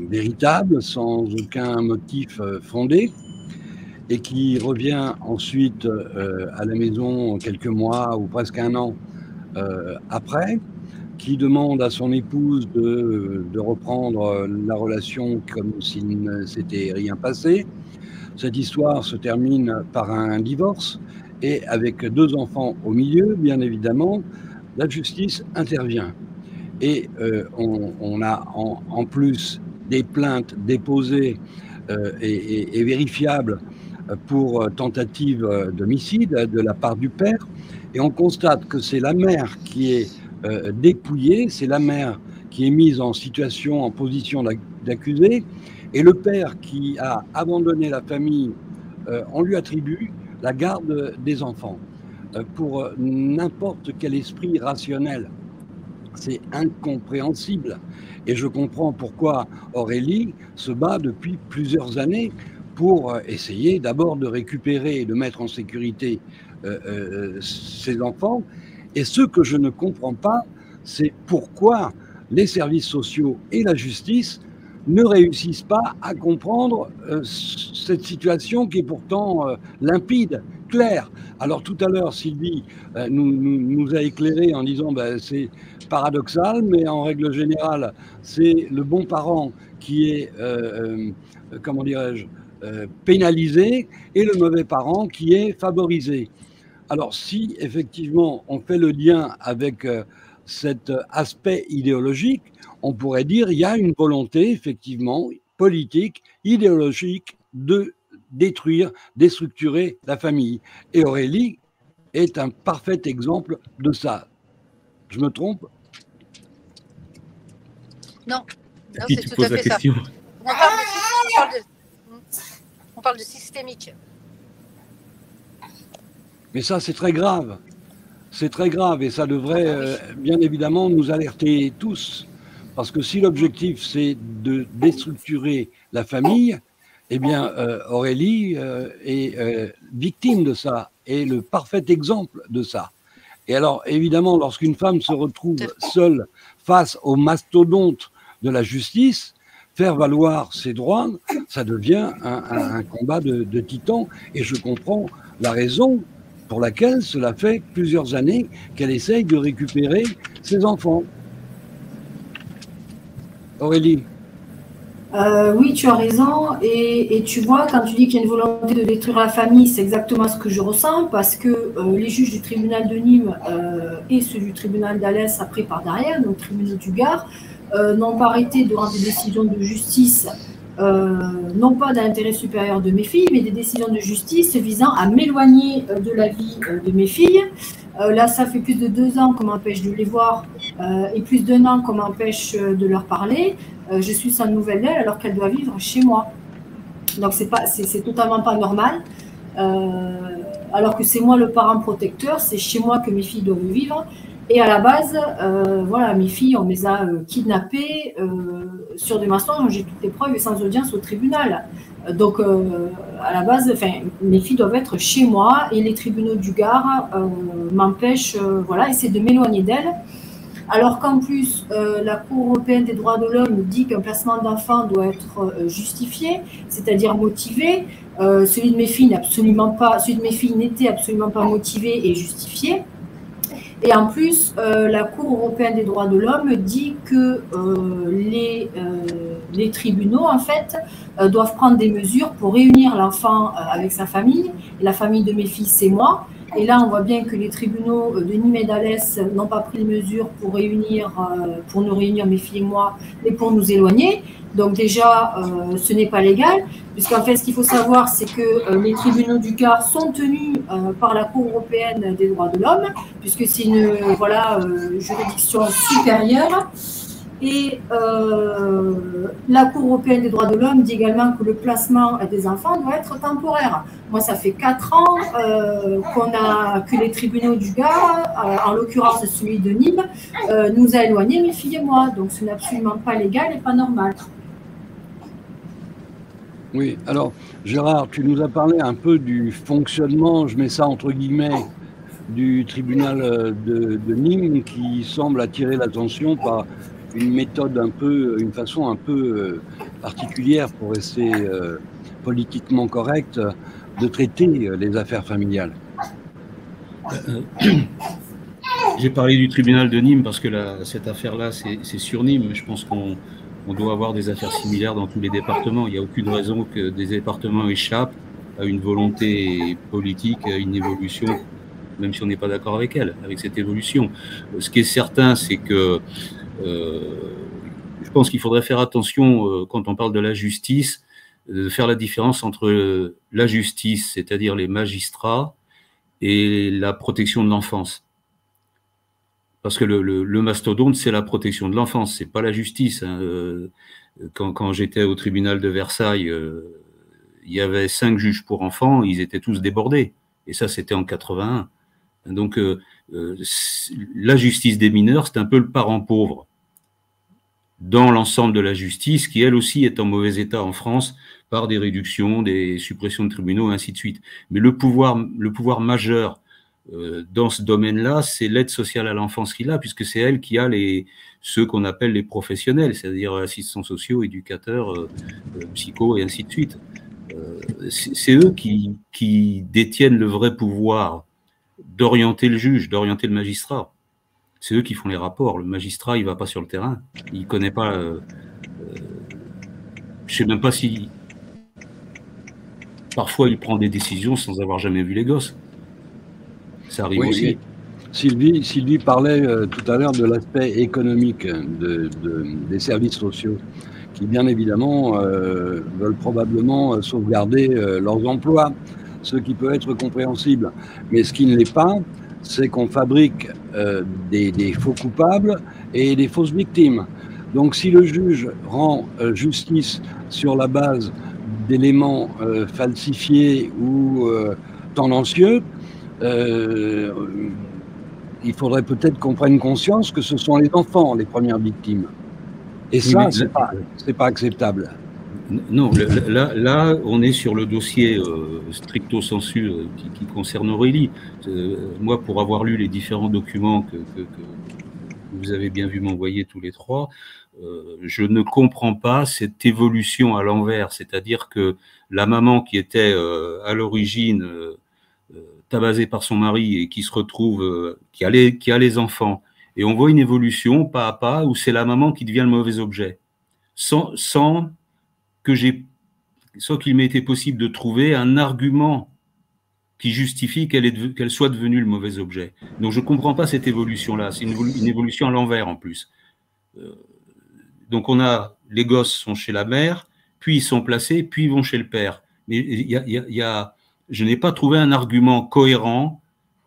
véritable, sans aucun motif fondé, et qui revient ensuite à la maison quelques mois ou presque un an après, qui demande à son épouse de reprendre la relation comme s'il ne s'était rien passé. Cette histoire se termine par un divorce et avec 2 enfants au milieu, bien évidemment, la justice intervient. Et on a en plus des plaintes déposées et vérifiables pour tentative d'homicide de la part du père. Et on constate que c'est la mère qui est dépouillée, c'est la mère qui est mise en position d'accusé. Et le père qui a abandonné la famille, on lui attribue la garde des enfants. Pour n'importe quel esprit rationnel, c'est incompréhensible. Et je comprends pourquoi Aurélie se bat depuis plusieurs années pour essayer d'abord de récupérer et de mettre en sécurité ses enfants. Et ce que je ne comprends pas, c'est pourquoi les services sociaux et la justice ne réussissent pas à comprendre cette situation qui est pourtant limpide, claire. Alors tout à l'heure, Sylvie nous a éclairé en disant c'est paradoxal, mais en règle générale, c'est le bon parent qui est, comment dirais-je, pénalisé et le mauvais parent qui est favorisé. Alors si effectivement on fait le lien avec cet aspect idéologique, on pourrait dire qu'il y a une volonté, effectivement, politique, idéologique, de détruire, déstructurer la famille. Et Aurélie est un parfait exemple de ça. Je me trompe? Non, c'est tout à fait ça. On parle de systémique. Mais ça, c'est très grave. C'est très grave et ça devrait bien évidemment nous alerter tous. Parce que si l'objectif, c'est de déstructurer la famille, eh bien, Aurélie est victime de ça, est le parfait exemple de ça. Et alors, évidemment, lorsqu'une femme se retrouve seule face au mastodonte de la justice, faire valoir ses droits, ça devient un combat de titans. Et je comprends la raison pour laquelle cela fait plusieurs années qu'elle essaye de récupérer ses enfants. Aurélie? Oui, tu as raison. Et tu vois, quand tu dis qu'il y a une volonté de détruire la famille, c'est exactement ce que je ressens, parce que les juges du tribunal de Nîmes et ceux du tribunal d'Alès, après par derrière, donc tribunaux du Gard, n'ont pas arrêté de rendre des décisions de justice, non pas dans l'intérêt supérieur de mes filles, mais des décisions de justice visant à m'éloigner de la vie de mes filles. Là, ça fait plus de 2 ans qu'on m'empêche de les voir et plus d'1 an qu'on m'empêche de leur parler. Je suis sans nouvelles d'elles alors qu'elles doivent vivre chez moi. Donc, c'est totalement pas normal. Alors que c'est moi le parent protecteur, c'est chez moi que mes filles doivent vivre. Et à la base, voilà, mes filles, on les a kidnappées sur des mensonges, j'ai toutes les preuves et sans audience au tribunal. Donc, à la base, mes filles doivent être chez moi et les tribunaux du Gard m'empêchent, voilà, essaient de m'éloigner d'elles. Alors qu'en plus, la Cour européenne des droits de l'homme dit qu'un placement d'enfant doit être justifié, c'est-à-dire motivé. Celui de mes filles n'était absolument pas motivé et justifié. Et en plus, la Cour européenne des droits de l'homme dit que les tribunaux, en fait, doivent prendre des mesures pour réunir l'enfant avec sa famille. Et la famille de mes filles, c'est moi. Et là, on voit bien que les tribunaux de Nîmes et d'Alès n'ont pas pris les mesures pour nous réunir, mes filles et moi, et pour nous éloigner. Donc déjà, ce n'est pas légal, puisqu'en fait, ce qu'il faut savoir, c'est que les tribunaux du Gard sont tenus par la Cour européenne des droits de l'homme, puisque c'est une juridiction supérieure. Et la Cour européenne des droits de l'homme dit également que le placement des enfants doit être temporaire. Moi, ça fait 4 ans que les tribunaux du Gard, en l'occurrence celui de Nîmes, nous a éloignés, mes filles et moi. Donc, ce n'est absolument pas légal et pas normal. Oui, alors Gérard, tu nous as parlé un peu du fonctionnement, je mets ça entre guillemets, du tribunal de Nîmes qui semble attirer l'attention par une façon un peu particulière pour rester politiquement correct de traiter les affaires familiales. J'ai parlé du tribunal de Nîmes parce que cette affaire-là, c'est sur Nîmes. Je pense qu'on doit avoir des affaires similaires dans tous les départements. Il n'y a aucune raison que des départements échappent à une volonté politique, à une évolution, même si on n'est pas d'accord avec cette évolution. Ce qui est certain, c'est que je pense qu'il faudrait faire attention, quand on parle de la justice, de faire la différence entre la justice, c'est-à-dire les magistrats, et la protection de l'enfance. Parce que le mastodonte, c'est la protection de l'enfance, c'est pas la justice. Hein. Quand j'étais au tribunal de Versailles, il y avait 5 juges pour enfants, ils étaient tous débordés. Et ça, c'était en 81. Donc, la justice des mineurs, c'est un peu le parent pauvre dans l'ensemble de la justice, qui elle aussi est en mauvais état en France par des réductions, des suppressions de tribunaux, et ainsi de suite. Mais le pouvoir majeur dans ce domaine-là, c'est l'aide sociale à l'enfance qu'il a, puisque c'est elle qui a ceux qu'on appelle les professionnels, c'est-à-dire assistants sociaux, éducateurs, psychos, et ainsi de suite. C'est eux qui détiennent le vrai pouvoir d'orienter le juge, d'orienter le magistrat. C'est eux qui font les rapports. Le magistrat, il ne va pas sur le terrain. Il ne connaît pas... je ne sais même pas si... Parfois, il prend des décisions sans avoir jamais vu les gosses. Ça arrive aussi. Sylvie parlait tout à l'heure de l'aspect économique des services sociaux, qui bien évidemment veulent probablement sauvegarder leurs emplois, ce qui peut être compréhensible. Mais ce qui ne l'est pas, c'est qu'on fabrique des faux coupables et des fausses victimes. Donc si le juge rend justice sur la base d'éléments falsifiés ou tendancieux, il faudrait peut-être qu'on prenne conscience que ce sont les enfants les premières victimes. Et ça, c'est pas acceptable. Non, là, on est sur le dossier stricto sensu qui concerne Aurélie. Moi, pour avoir lu les différents documents que vous avez bien vu m'envoyer tous les trois, je ne comprends pas cette évolution à l'envers, c'est-à-dire que la maman qui était à l'origine tabassée par son mari et qui se retrouve, qui a les enfants, et on voit une évolution pas à pas où c'est la maman qui devient le mauvais objet, sans qu'il m'ait été possible de trouver un argument qui justifie qu'elle soit devenue le mauvais objet. Donc je ne comprends pas cette évolution-là, c'est une évolution à l'envers en plus. Donc les gosses sont chez la mère, puis ils sont placés, puis ils vont chez le père. Mais je n'ai pas trouvé un argument cohérent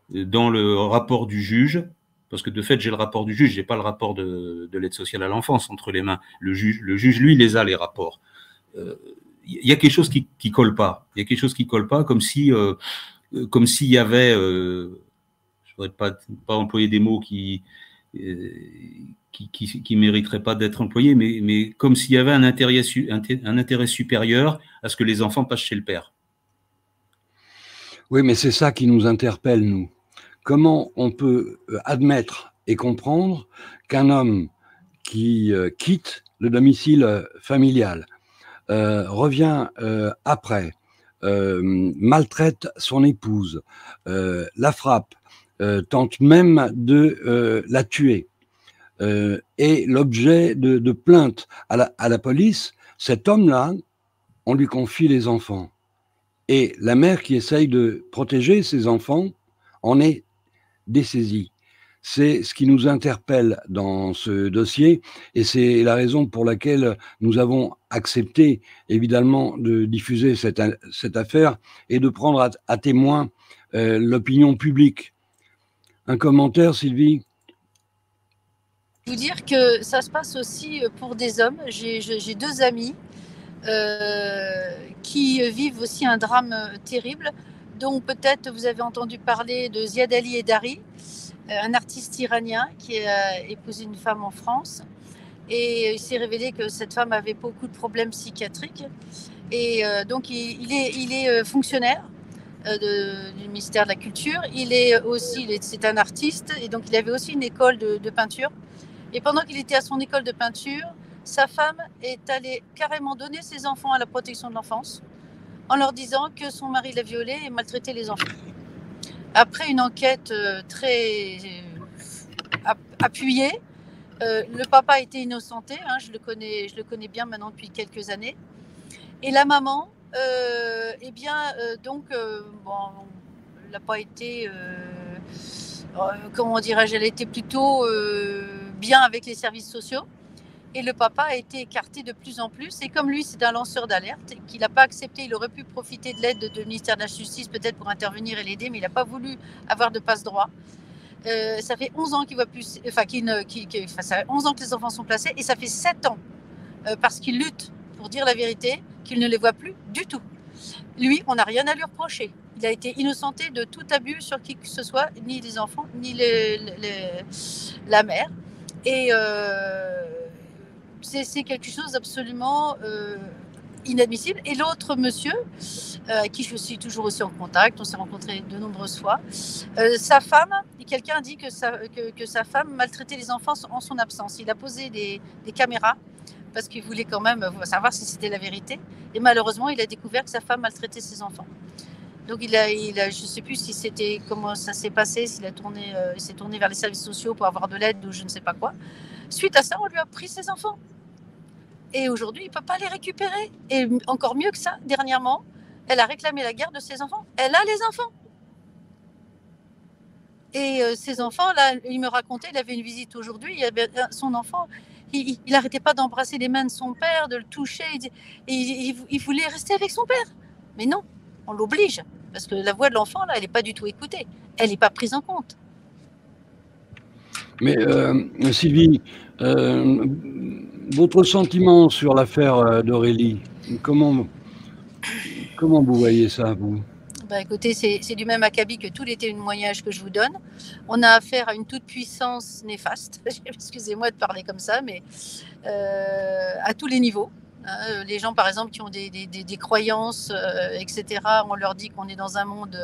dans le rapport du juge, parce que de fait j'ai le rapport du juge, j'ai pas le rapport de l'aide sociale à l'enfance entre les mains. Le juge, lui, les a, les rapports. Il y a quelque chose qui colle pas. Il y a quelque chose qui colle pas, comme s'il y avait, je voudrais pas employer des mots qui mériteraient pas d'être employés, mais comme s'il y avait un intérêt supérieur à ce que les enfants passent chez le père. Oui, mais c'est ça qui nous interpelle, nous. Comment on peut admettre et comprendre qu'un homme qui quitte le domicile familial, revient après, maltraite son épouse, la frappe, tente même de la tuer, est l'objet de plaintes à la police, cet homme-là, on lui confie les enfants. Et la mère qui essaye de protéger ses enfants en est dessaisie. C'est ce qui nous interpelle dans ce dossier et c'est la raison pour laquelle nous avons accepté évidemment de diffuser cette affaire et de prendre à témoin l'opinion publique. Un commentaire, Sylvie? Vous dire que ça se passe aussi pour des hommes. J'ai 2 amis qui vivent aussi un drame terrible, dont peut-être vous avez entendu parler de Ziad Ali Edari, un artiste iranien qui a épousé une femme en France. Et il s'est révélé que cette femme avait beaucoup de problèmes psychiatriques. Et donc, il est fonctionnaire du ministère de la Culture. C'est un artiste et donc il avait aussi une école de peinture. Et pendant qu'il était à son école de peinture, sa femme est allée carrément donner ses enfants à la protection de l'enfance en leur disant que son mari l'a violée et maltraitait les enfants. Après une enquête très appuyée, le papa a été innocenté, hein, je le connais bien maintenant depuis quelques années. Et la maman, elle n'a pas été, comment dirais-je, elle était plutôt bien avec les services sociaux. Et le papa a été écarté de plus en plus. Et comme lui, c'est un lanceur d'alerte, qu'il n'a pas accepté, il aurait pu profiter de l'aide du ministère de la Justice peut-être pour intervenir et l'aider, mais il n'a pas voulu avoir de passe-droit. Ça fait 11 ans qu'il voit plus, ça fait 11 ans que les enfants sont placés et ça fait 7 ans parce qu'il lutte pour dire la vérité qu'il ne les voit plus du tout. Lui, on n'a rien à lui reprocher. Il a été innocenté de tout abus sur qui que ce soit, ni les enfants, ni la mère. Et c'est quelque chose d'absolument inadmissible. Et l'autre monsieur, avec qui je suis toujours aussi en contact, on s'est rencontrés de nombreuses fois, sa femme, quelqu'un a dit que sa femme maltraitait les enfants en son absence. Il a posé des caméras parce qu'il voulait quand même savoir si c'était la vérité. Et malheureusement, il a découvert que sa femme maltraitait ses enfants. Donc je ne sais plus comment ça s'est passé, s'il s'est tourné vers les services sociaux pour avoir de l'aide ou je ne sais pas quoi. Suite à ça, on lui a pris ses enfants. Et aujourd'hui, il ne peut pas les récupérer. Et encore mieux que ça, dernièrement, elle a réclamé la garde de ses enfants. Elle a les enfants. Et ses enfants, là, il me racontait, il avait une visite aujourd'hui, il avait son enfant, il n'arrêtait pas d'embrasser les mains de son père, de le toucher, et il voulait rester avec son père. Mais non, on l'oblige, parce que la voix de l'enfant, là, elle n'est pas du tout écoutée. Elle n'est pas prise en compte. Mais Sylvie, votre sentiment sur l'affaire d'Aurélie, comment vous voyez ça, vous? Écoutez, c'est du même acabit que tous les témoignages que je vous donne. On a affaire à une toute-puissance néfaste, excusez-moi de parler comme ça, mais à tous les niveaux. Les gens, par exemple, qui ont des croyances, etc., on leur dit qu'on est dans un monde,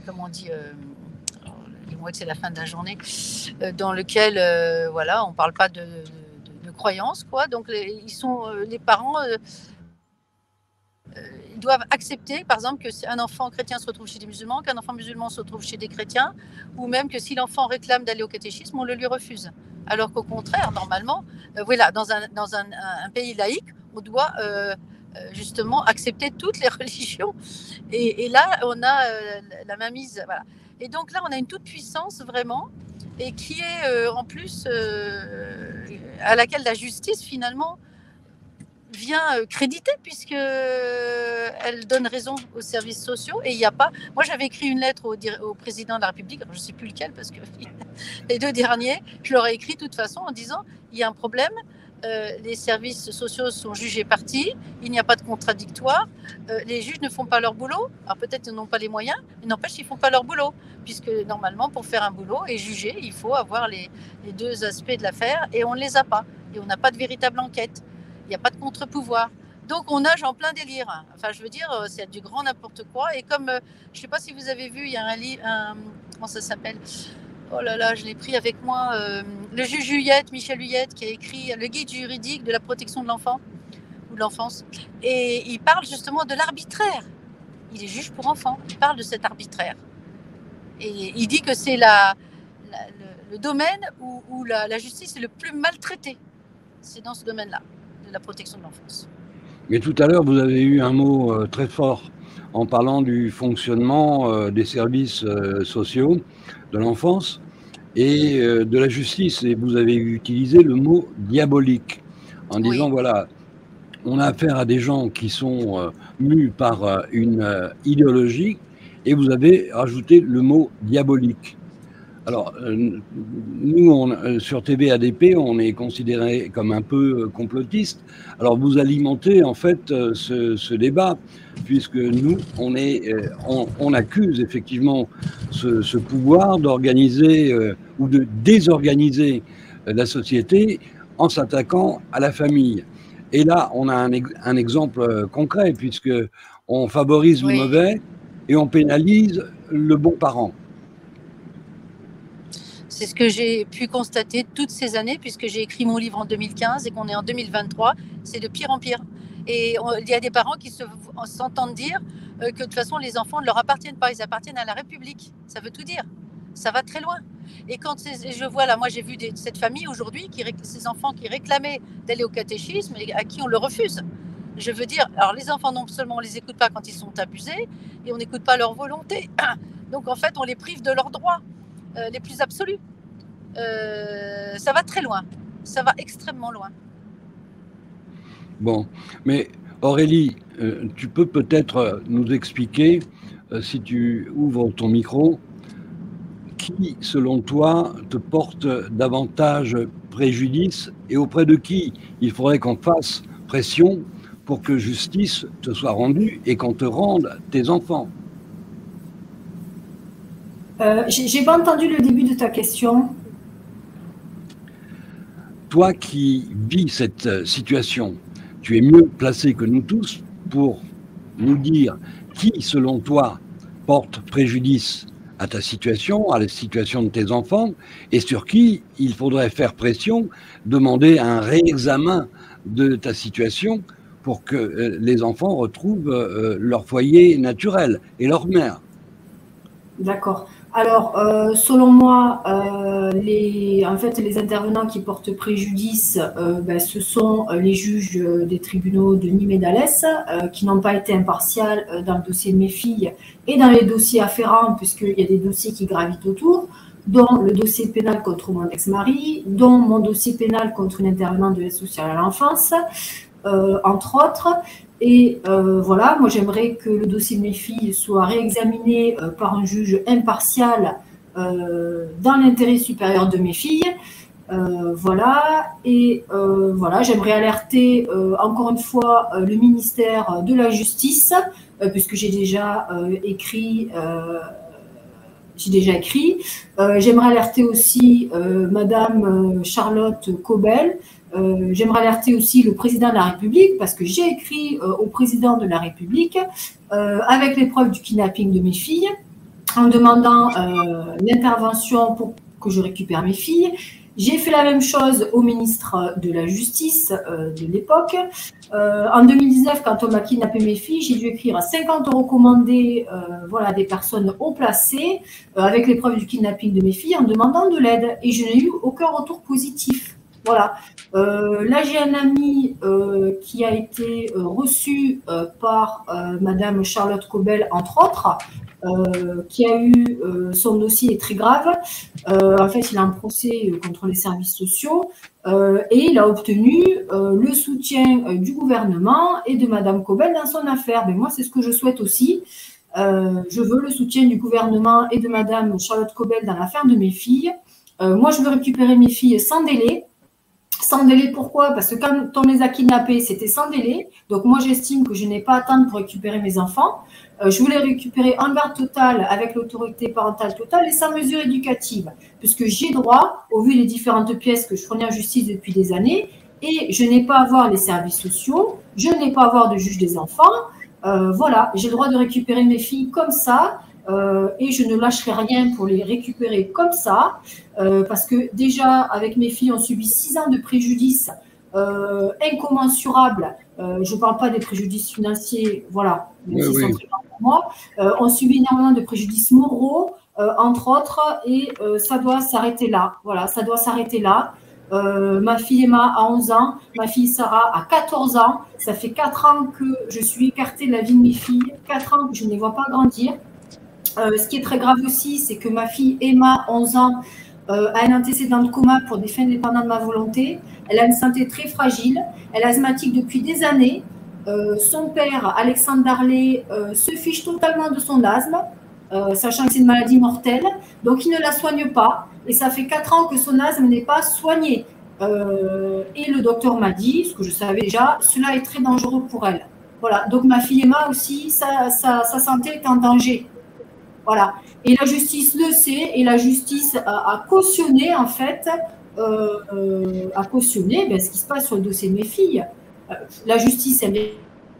comment on dit, que c'est la fin de la journée, dans lequel, voilà, on parle pas de croyances, quoi. Donc les parents ils doivent accepter, par exemple, qu'un enfant chrétien se retrouve chez des musulmans, qu'un enfant musulman se retrouve chez des chrétiens, ou même que si l'enfant réclame d'aller au catéchisme, on le lui refuse. Alors qu'au contraire, normalement, voilà, dans un pays laïque, on doit justement accepter toutes les religions. Et là, on a la mainmise. Voilà. Et donc là, on a une toute puissance vraiment, et qui est en plus à laquelle la justice finalement vient créditer, puisque elle donne raison aux services sociaux. Et il n'y a pas. Moi, j'avais écrit une lettre au président de la République. Alors, je ne sais plus lequel, parce que les deux derniers, je leur ai écrit de toute façon en disant il y a un problème. Les services sociaux sont jugés partis, il n'y a pas de contradictoire, les juges ne font pas leur boulot, alors peut-être qu'ils n'ont pas les moyens, mais n'empêche ils ne font pas leur boulot, puisque normalement pour faire un boulot et juger, il faut avoir les deux aspects de l'affaire, et on ne les a pas, et on n'a pas de véritable enquête, il n'y a pas de contre-pouvoir. Donc on nage en plein délire, enfin je veux dire, c'est du grand n'importe quoi, et comme, je ne sais pas si vous avez vu, il y a un livre, comment ça s'appelle ? Oh là là, je l'ai pris avec moi. Le juge Huyette, Michel Huyette, qui a écrit le guide juridique de la protection de l'enfant ou de l'enfance. Et il parle justement de l'arbitraire. Il est juge pour enfants. Il parle de cet arbitraire. Et il dit que c'est le domaine où la justice est le plus maltraitée. C'est dans ce domaine-là, de la protection de l'enfance. Mais tout à l'heure, vous avez eu un mot très fort en parlant du fonctionnement des services sociaux de l'enfance et de la justice. Et vous avez utilisé le mot diabolique en disant, voilà, on a affaire à des gens qui sont mus par une idéologie, et vous avez rajouté le mot diabolique. Alors, nous, sur TV ADP, on est considéré comme un peu complotiste. Alors, vous alimentez en fait ce débat, puisque nous, on accuse effectivement ce pouvoir d'organiser ou de désorganiser la société en s'attaquant à la famille. Et là, on a un exemple concret, puisque on favorise le mauvais et on pénalise le bon parent. C'est ce que j'ai pu constater toutes ces années, puisque j'ai écrit mon livre en 2015 et qu'on est en 2023. C'est de pire en pire. Et il y a des parents qui s'entendent dire que de toute façon, les enfants ne leur appartiennent pas. Ils appartiennent à la République. Ça veut tout dire. Ça va très loin. Et quand je vois là, moi j'ai vu cette famille aujourd'hui, ces enfants qui réclamaient d'aller au catéchisme et à qui on le refuse. Je veux dire, alors les enfants, non seulement on ne les écoute pas quand ils sont abusés, et on n'écoute pas leur volonté. Donc en fait, on les prive de leurs droits les plus absolus. Ça va très loin. Ça va extrêmement loin. Bon, mais Aurélie, tu peux peut-être nous expliquer, si tu ouvres ton micro, qui, selon toi, te porte davantage préjudice et auprès de qui il faudrait qu'on fasse pression pour que justice te soit rendue et qu'on te rende tes enfants? J'ai pas entendu le début de ta question. Toi qui vis cette situation, tu es mieux placé que nous tous pour nous dire qui, selon toi, porte préjudice à ta situation, à la situation de tes enfants, et sur qui il faudrait faire pression, demander un réexamen de ta situation pour que les enfants retrouvent leur foyer naturel et leur mère. D'accord. Alors, selon moi, les intervenants qui portent préjudice, ce sont les juges des tribunaux de Nîmes et d'Alès, qui n'ont pas été impartials dans le dossier de mes filles et dans les dossiers afférents, puisqu'il y a des dossiers qui gravitent autour, dont le dossier pénal contre mon ex-mari, dont mon dossier pénal contre une intervenante de l'aide sociale à l'enfance, entre autres. Et voilà, moi j'aimerais que le dossier de mes filles soit réexaminé par un juge impartial dans l'intérêt supérieur de mes filles. Voilà, et voilà, j'aimerais alerter encore une fois le ministère de la Justice, puisque j'ai déjà écrit. J'aimerais alerter aussi Madame Charlotte Cobel. J'aimerais alerter aussi le président de la République, parce que j'ai écrit au président de la République avec les preuves du kidnapping de mes filles. en demandant l'intervention pour que je récupère mes filles. J'ai fait la même chose au ministre de la Justice de l'époque. En 2019, quand on m'a kidnappé mes filles, j'ai dû écrire 50 € commandés voilà, des personnes haut placées avec les preuves du kidnapping de mes filles en demandant de l'aide. Et je n'ai eu aucun retour positif. Voilà. Là, j'ai un ami qui a été reçu par Madame Charlotte Cobel, entre autres, qui a eu son dossier est très grave. En fait, il a un procès contre les services sociaux et il a obtenu le soutien du gouvernement et de Madame Cobel dans son affaire. Mais moi, c'est ce que je souhaite aussi. Je veux le soutien du gouvernement et de Madame Charlotte Cobel dans l'affaire de mes filles. Moi, je veux récupérer mes filles sans délai. Sans délai, pourquoi? Parce que quand on les a kidnappées, c'était sans délai. Donc, moi, j'estime que je n'ai pas à attendre pour récupérer mes enfants. Je voulais récupérer en garde totale avec l'autorité parentale totale et sans mesure éducative, puisque j'ai droit, au vu des différentes pièces que je fournis en justice depuis des années, et je n'ai pas à voir les services sociaux, je n'ai pas à voir de juge des enfants. Voilà, j'ai le droit de récupérer mes filles comme ça, et je ne lâcherai rien pour les récupérer comme ça, parce que déjà, avec mes filles, on subit 6 ans de préjudice incommensurables. Je ne parle pas des préjudices financiers, voilà, mais oui, sont très grands pour moi. On subit énormément de préjudices moraux, entre autres, et ça doit s'arrêter là. Voilà, ça doit s'arrêter là. Ma fille Emma a 11 ans, ma fille Sarah a 14 ans. Ça fait 4 ans que je suis écartée de la vie de mes filles, 4 ans que je ne les vois pas grandir. Ce qui est très grave aussi, c'est que ma fille Emma, 11 ans, a un antécédent de coma pour des fins indépendantes de ma volonté. Elle a une santé très fragile. Elle est asthmatique depuis des années. Son père, Alexandre Darley, se fiche totalement de son asthme, sachant que c'est une maladie mortelle. Donc, il ne la soigne pas. Et ça fait 4 ans que son asthme n'est pas soigné. Et le docteur m'a dit, ce que je savais déjà, cela est très dangereux pour elle. Voilà. Donc, ma fille Emma aussi, sa santé est en danger. Voilà. Et la justice le sait, et la justice a cautionné, en fait, a cautionné ce qui se passe sur le dossier de mes filles. La justice, elle est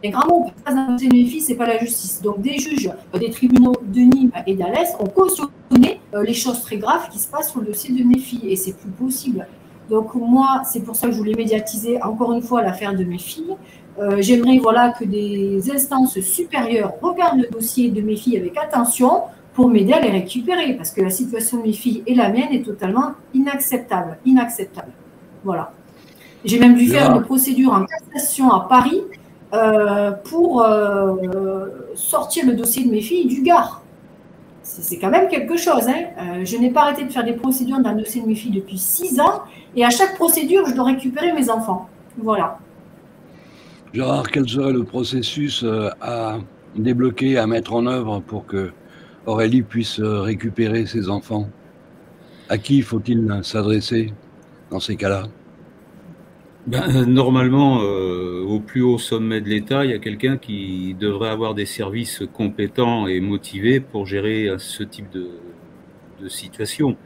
un grand mot. Dans le dossier de mes filles, ce n'est pas la justice. Donc, des juges des tribunaux de Nîmes et d'Alès ont cautionné les choses très graves qui se passent sur le dossier de mes filles, et c'est plus possible. Donc, moi, c'est pour ça que je voulais médiatiser encore une fois l'affaire de mes filles. J'aimerais voilà, que des instances supérieures regardent le dossier de mes filles avec attention pour m'aider à les récupérer, parce que la situation de mes filles et la mienne est totalement inacceptable. Inacceptable. Voilà. J'ai même dû faire une procédure en cassation à Paris pour sortir le dossier de mes filles du Gard. C'est quand même quelque chose. Hein. Je n'ai pas arrêté de faire des procédures dans le dossier de mes filles depuis 6 ans, et à chaque procédure, je dois récupérer mes enfants. Voilà. Gérard, quel serait le processus à débloquer, à mettre en œuvre pour que Aurélie puisse récupérer ses enfants? À qui faut-il s'adresser dans ces cas-là? Normalement, au plus haut sommet de l'État, il y a quelqu'un qui devrait avoir des services compétents et motivés pour gérer ce type de situation.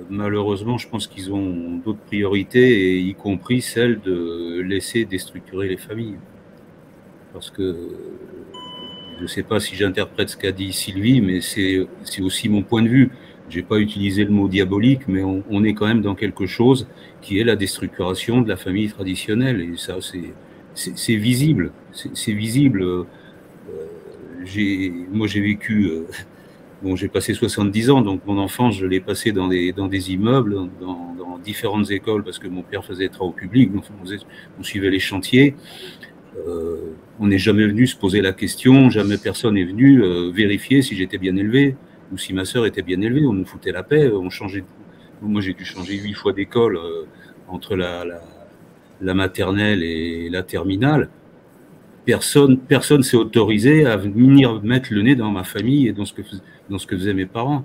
Malheureusement, je pense qu'ils ont d'autres priorités, et y compris celle de laisser déstructurer les familles. Parce que je ne sais pas si j'interprète ce qu'a dit Sylvie, mais c'est aussi mon point de vue. Je n'ai pas utilisé le mot diabolique, mais on est quand même dans quelque chose qui est la déstructuration de la famille traditionnelle. Et ça, c'est visible. C'est visible. Moi, j'ai vécu... Bon, j'ai passé 70 ans, donc mon enfance, je l'ai passé dans des immeubles, dans différentes écoles, parce que mon père faisait travaux publics, donc on suivait les chantiers. On n'est jamais venu se poser la question, jamais personne n'est venu vérifier si j'étais bien élevé ou si ma sœur était bien élevée. On nous foutait la paix, on changeait. Moi, j'ai dû changer 8 fois d'école entre la maternelle et la terminale. Personne s'est autorisé à venir mettre le nez dans ma famille et dans ce que faisaient mes parents.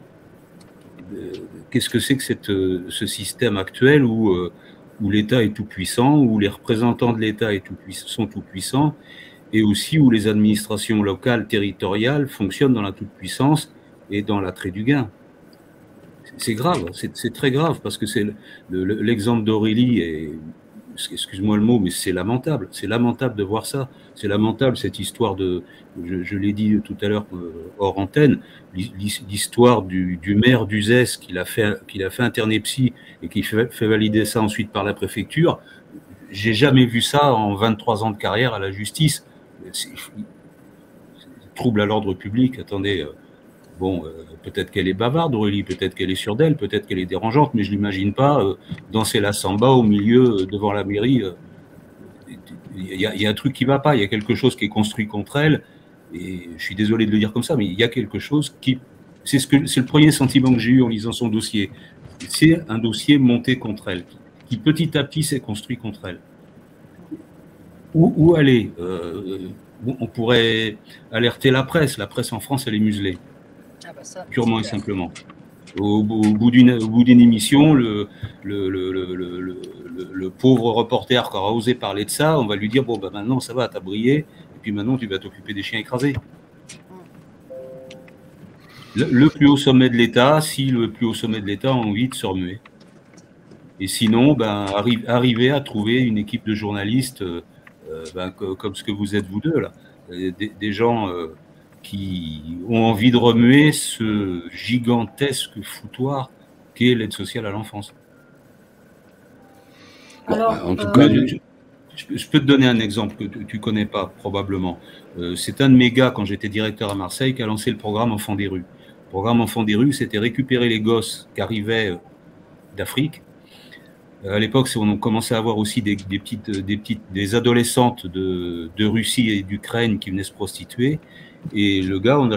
Qu'est-ce que c'est que ce système actuel où l'État est tout puissant, où les représentants de l'État sont tout puissants, et aussi où les administrations locales, territoriales fonctionnent dans la toute-puissance et dans l'attrait du gain. C'est grave, c'est très grave, parce que l'exemple d'Aurélie excuse-moi le mot, mais c'est lamentable de voir ça, c'est lamentable cette histoire de, je l'ai dit tout à l'heure hors antenne, l'histoire du maire d'Uzès qu'il a fait interner psy et qui fait valider ça ensuite par la préfecture. J'ai jamais vu ça en 23 ans de carrière à la justice. Trouble à l'ordre public, attendez, bon, peut-être qu'elle est bavarde, Aurélie, peut-être qu'elle est sûre d'elle, peut-être qu'elle est dérangeante, mais je l'imagine pas danser la samba au milieu, devant la mairie. Il y a un truc qui va pas, il y a quelque chose qui est construit contre elle, et je suis désolé de le dire comme ça, mais il y a quelque chose qui... C'est le premier sentiment que j'ai eu en lisant son dossier. C'est un dossier monté contre elle, qui petit à petit s'est construit contre elle. Où aller on pourrait alerter la presse. La presse en France, elle est muselée. Ah bah ça, purement et simplement. Au bout d'une émission, le pauvre reporter qui aura osé parler de ça, on va lui dire, bon, bah maintenant, ça va, t'as brillé, et puis maintenant, tu vas t'occuper des chiens écrasés. Le plus haut sommet de l'État, si le plus haut sommet de l'État a envie de se remuer. Et sinon, ben, arriver à trouver une équipe de journalistes comme ce que vous êtes vous deux, là. Des gens qui ont envie de remuer ce gigantesque foutoir qu'est l'aide sociale à l'enfance. Alors, en tout cas, je peux te donner un exemple que tu ne connais pas probablement. C'est un de mes gars, quand j'étais directeur à Marseille, qui a lancé le programme Enfants des rues. Le programme Enfants des rues, c'était récupérer les gosses qui arrivaient d'Afrique. À l'époque, on commençait à avoir aussi des adolescentes de Russie et d'Ukraine qui venaient se prostituer. Et le gars, on n'a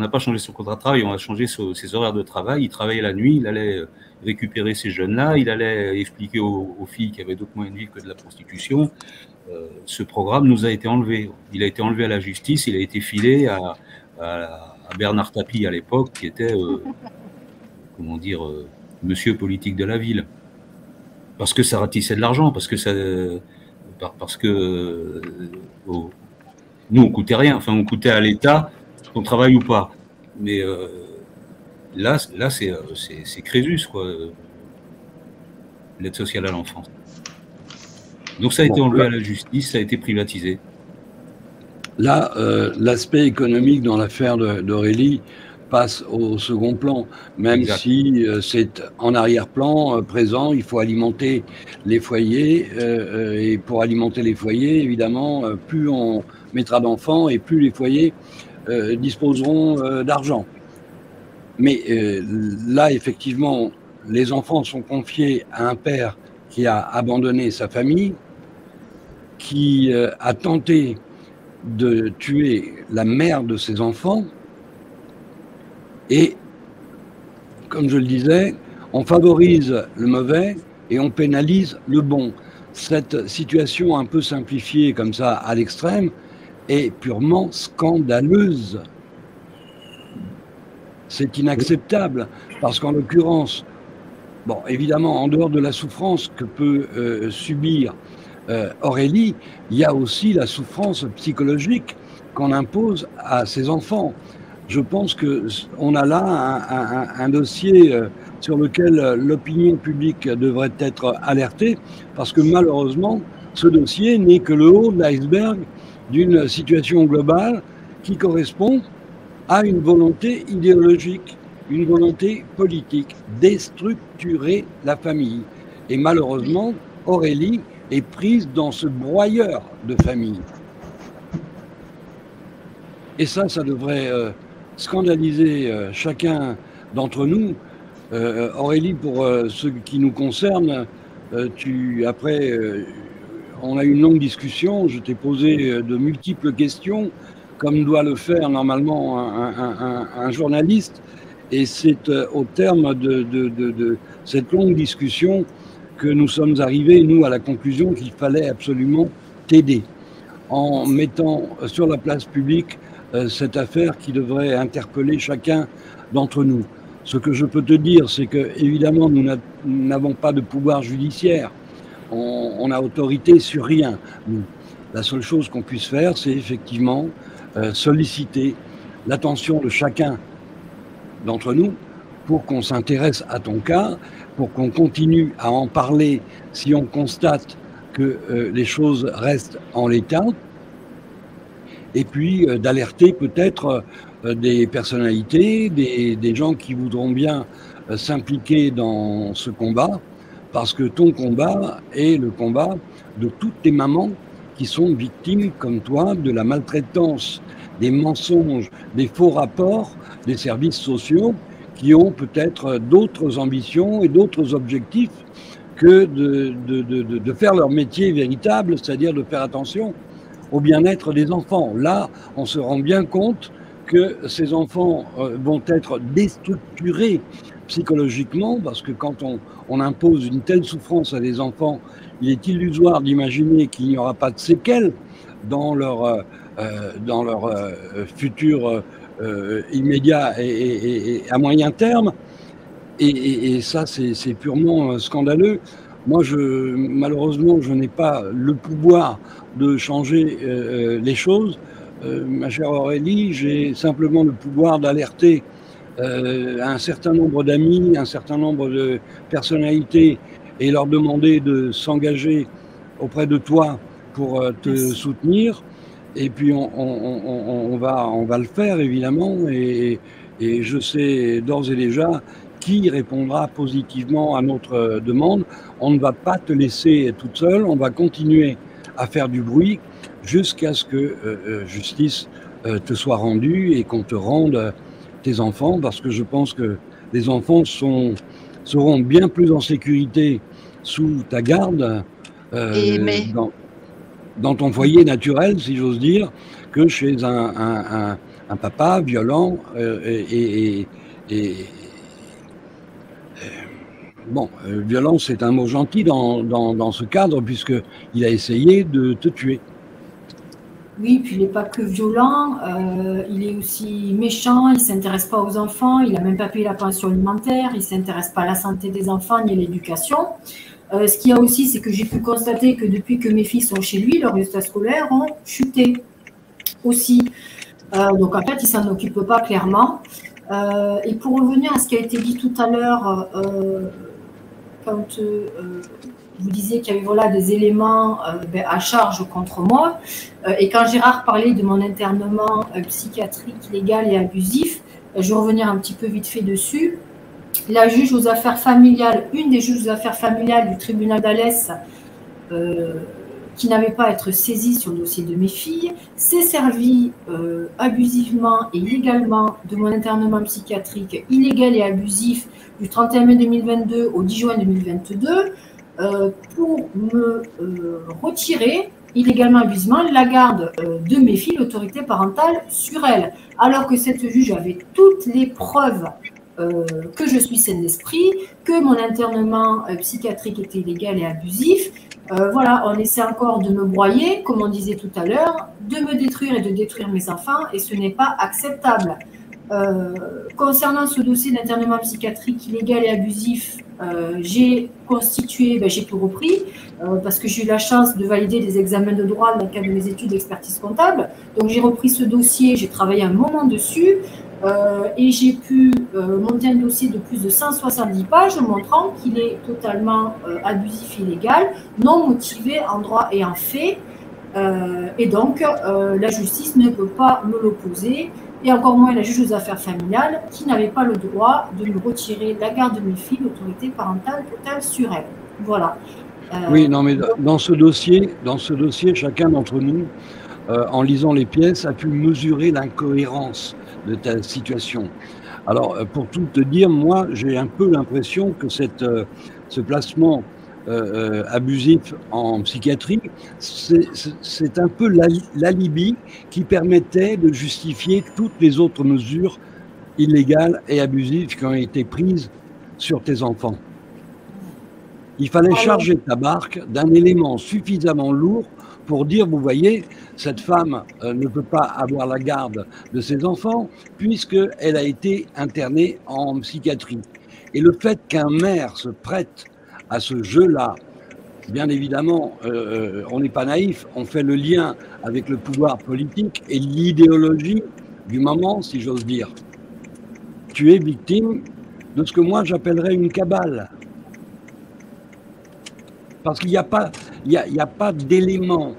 pas changé son contrat de travail, on a changé ses horaires de travail. Il travaillait la nuit, il allait récupérer ces jeunes-là, il allait expliquer aux filles qu'il y avait d'autres moyens de vivre que de la prostitution. Ce programme nous a été enlevé. Il a été enlevé à la justice, il a été filé à Bernard Tapie à l'époque, qui était, comment dire, monsieur politique de la ville. Parce que ça ratissait de l'argent, parce que nous, on coûtait rien. Enfin, on coûtait à l'État, qu'on travaille ou pas. Mais là, c'est Crésus, quoi. L'aide sociale à l'enfance. Donc, ça a été enlevé à la justice, ça a été privatisé. Là, l'aspect économique dans l'affaire d'Aurélie passe au second plan, même exact. Si c'est en arrière-plan présent, il faut alimenter les foyers, et pour alimenter les foyers, évidemment, plus on mettra d'enfants et plus les foyers disposeront d'argent. Mais là, effectivement, les enfants sont confiés à un père qui a abandonné sa famille, qui a tenté de tuer la mère de ses enfants. Et, comme je le disais, on favorise le mauvais et on pénalise le bon. Cette situation un peu simplifiée comme ça à l'extrême est purement scandaleuse. C'est inacceptable parce qu'en l'occurrence, bon, évidemment, en dehors de la souffrance que peut subir Aurélie, il y a aussi la souffrance psychologique qu'on impose à ses enfants. Je pense qu'on a là un dossier sur lequel l'opinion publique devrait être alertée, parce que malheureusement, ce dossier n'est que le haut de l'iceberg d'une situation globale qui correspond à une volonté idéologique, une volonté politique, déstructurer la famille. Et malheureusement, Aurélie est prise dans ce broyeur de famille. Et ça devrait scandaliser chacun d'entre nous. Aurélie, pour ce qui nous concerne, on a eu une longue discussion, je t'ai posé de multiples questions, comme doit le faire normalement un journaliste, et c'est au terme de cette longue discussion que nous sommes arrivés, nous, à la conclusion qu'il fallait absolument t'aider, en mettant sur la place publique cette affaire qui devrait interpeller chacun d'entre nous. Ce que je peux te dire, c'est que évidemment, nous n'avons pas de pouvoir judiciaire. On n'a autorité sur rien. Nous, la seule chose qu'on puisse faire, c'est effectivement solliciter l'attention de chacun d'entre nous pour qu'on s'intéresse à ton cas, pour qu'on continue à en parler si on constate que les choses restent en l'état, et puis d'alerter peut-être des personnalités, des gens qui voudront bien s'impliquer dans ce combat, parce que ton combat est le combat de toutes les mamans qui sont victimes, comme toi, de la maltraitance, des mensonges, des faux rapports des services sociaux, qui ont peut-être d'autres ambitions et d'autres objectifs que de faire leur métier véritable, c'est-à-dire de faire attention au bien-être des enfants. Là, on se rend bien compte que ces enfants vont être déstructurés psychologiquement, parce que quand on impose une telle souffrance à des enfants, il est illusoire d'imaginer qu'il n'y aura pas de séquelles dans leur futur immédiat et à moyen terme. Et ça, c'est purement scandaleux. Moi, malheureusement, je n'ai pas le pouvoir de changer les choses. Ma chère Aurélie, j'ai simplement le pouvoir d'alerter un certain nombre d'amis, un certain nombre de personnalités et leur demander de s'engager auprès de toi pour te soutenir. Et puis, on va le faire, évidemment. Et je sais d'ores et déjà qui répondra positivement à notre demande. On ne va pas te laisser toute seule, on va continuer à faire du bruit jusqu'à ce que justice te soit rendue et qu'on te rende tes enfants, parce que je pense que les enfants seront bien plus en sécurité sous ta garde, dans ton foyer naturel, si j'ose dire, que chez un papa violent bon, violence, c'est un mot gentil dans ce cadre, puisqu'il a essayé de te tuer. Oui, puis il n'est pas que violent, il est aussi méchant, il ne s'intéresse pas aux enfants, il n'a même pas payé la pension alimentaire, il ne s'intéresse pas à la santé des enfants ni à l'éducation. Ce qu'il y a aussi, c'est que j'ai pu constater que depuis que mes filles sont chez lui, leurs résultats scolaires ont chuté aussi. Donc en fait, il ne s'en occupe pas clairement. Et pour revenir à ce qui a été dit tout à l'heure, quand vous disiez qu'il y avait voilà, des éléments à charge contre moi, et quand Gérard parlait de mon internement psychiatrique illégal et abusif, je vais revenir un petit peu vite fait dessus. La juge aux affaires familiales, une des juges aux affaires familiales du tribunal d'Alès, qui n'avait pas à être saisie sur le dossier de mes filles, s'est servie abusivement et illégalement de mon internement psychiatrique illégal et abusif du 31 mai 2022 au 10 juin 2022 pour me retirer illégalement, abusivement, la garde de mes filles, l'autorité parentale sur elles. Alors que cette juge avait toutes les preuves que je suis saine d'esprit, que mon internement psychiatrique était illégal et abusif. Voilà, on essaie encore de me broyer, comme on disait tout à l'heure, de me détruire et de détruire mes enfants, et ce n'est pas acceptable. Concernant ce dossier d'internement psychiatrique illégal et abusif, j'ai constitué, j'ai tout repris, parce que j'ai eu la chance de valider des examens de droit dans le cadre de mes études d'expertise comptable. Donc j'ai repris ce dossier, j'ai travaillé un moment dessus, et j'ai pu monter un dossier de plus de 170 pages montrant qu'il est totalement abusif et illégal, non motivé en droit et en fait, et donc la justice ne peut pas me l'opposer, et encore moins la juge aux affaires familiales qui n'avait pas le droit de me retirer la garde de mes filles, l'autorité parentale totale sur elles. Voilà. Oui, non, mais dans ce dossier, chacun d'entre nous, en lisant les pièces, a pu mesurer l'incohérence de ta situation. Alors, pour tout te dire, moi, j'ai un peu l'impression que ce placement abusif en psychiatrie, c'est un peu l'alibi qui permettait de justifier toutes les autres mesures illégales et abusives qui ont été prises sur tes enfants. Il fallait charger ta barque d'un élément suffisamment lourd pour dire, vous voyez, cette femme ne peut pas avoir la garde de ses enfants puisqu'elle a été internée en psychiatrie. Et le fait qu'un maire se prête à ce jeu-là, bien évidemment, on n'est pas naïf, on fait le lien avec le pouvoir politique et l'idéologie du moment, si j'ose dire. Tu es victime de ce que moi j'appellerais une cabale. Parce qu'il n'y a pas, il y a pas d'élément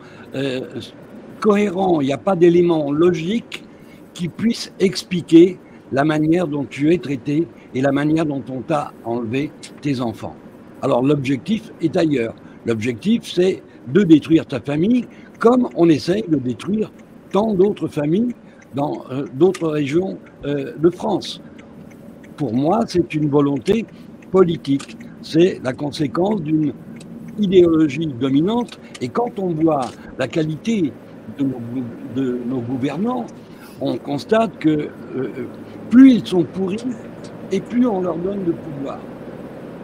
cohérent, il n'y a pas d'élément logique qui puisse expliquer la manière dont tu es traité et la manière dont on t'a enlevé tes enfants. Alors l'objectif est ailleurs. L'objectif, c'est de détruire ta famille, comme on essaye de détruire tant d'autres familles dans d'autres régions de France. Pour moi, c'est une volonté politique. C'est la conséquence d'une idéologie dominante. Et quand on voit la qualité de nos gouvernants, on constate que plus ils sont pourris et plus on leur donne de pouvoir.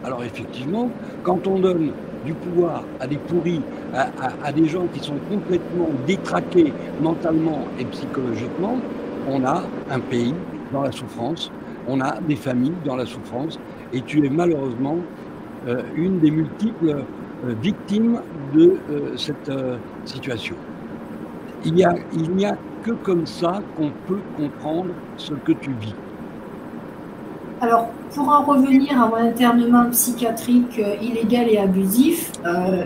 Alors effectivement, quand on donne du pouvoir à des pourris, à des gens qui sont complètement détraqués mentalement et psychologiquement, on a un pays dans la souffrance, on a des familles dans la souffrance, et tu es malheureusement une des multiples victimes de cette situation. Il n'y a que comme ça qu'on peut comprendre ce que tu vis. Alors, pour en revenir à mon internement psychiatrique illégal et abusif,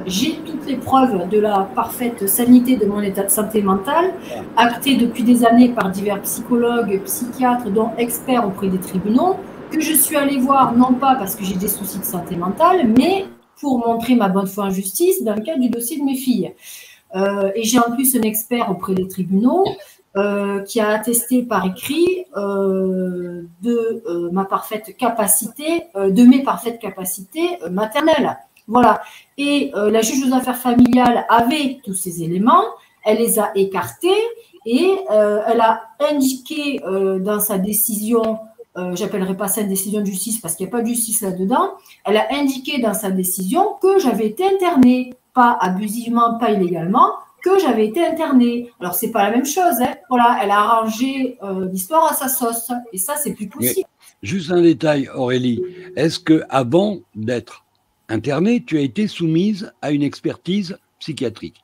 j'ai toutes les preuves de la parfaite sanité de mon état de santé mentale, actées depuis des années par divers psychologues, psychiatres, dont experts auprès des tribunaux, que je suis allée voir, non pas parce que j'ai des soucis de santé mentale, mais pour montrer ma bonne foi en justice dans le cadre du dossier de mes filles. Et j'ai en plus un expert auprès des tribunaux qui a attesté par écrit de ma parfaite capacité, de mes parfaites capacités maternelles. Voilà. Et la juge aux affaires familiales avait tous ces éléments, elle les a écartés et elle a indiqué dans sa décision, j'appellerai pas ça une décision de justice parce qu'il n'y a pas de justice là-dedans, elle a indiqué dans sa décision que j'avais été internée, pas abusivement, pas illégalement, que j'avais été internée. Alors, c'est pas la même chose. Hein. Voilà, elle a arrangé l'histoire à sa sauce. Et ça, c'est plus possible. Mais, juste un détail, Aurélie. Est-ce qu'avant d'être internée, tu as été soumise à une expertise psychiatrique?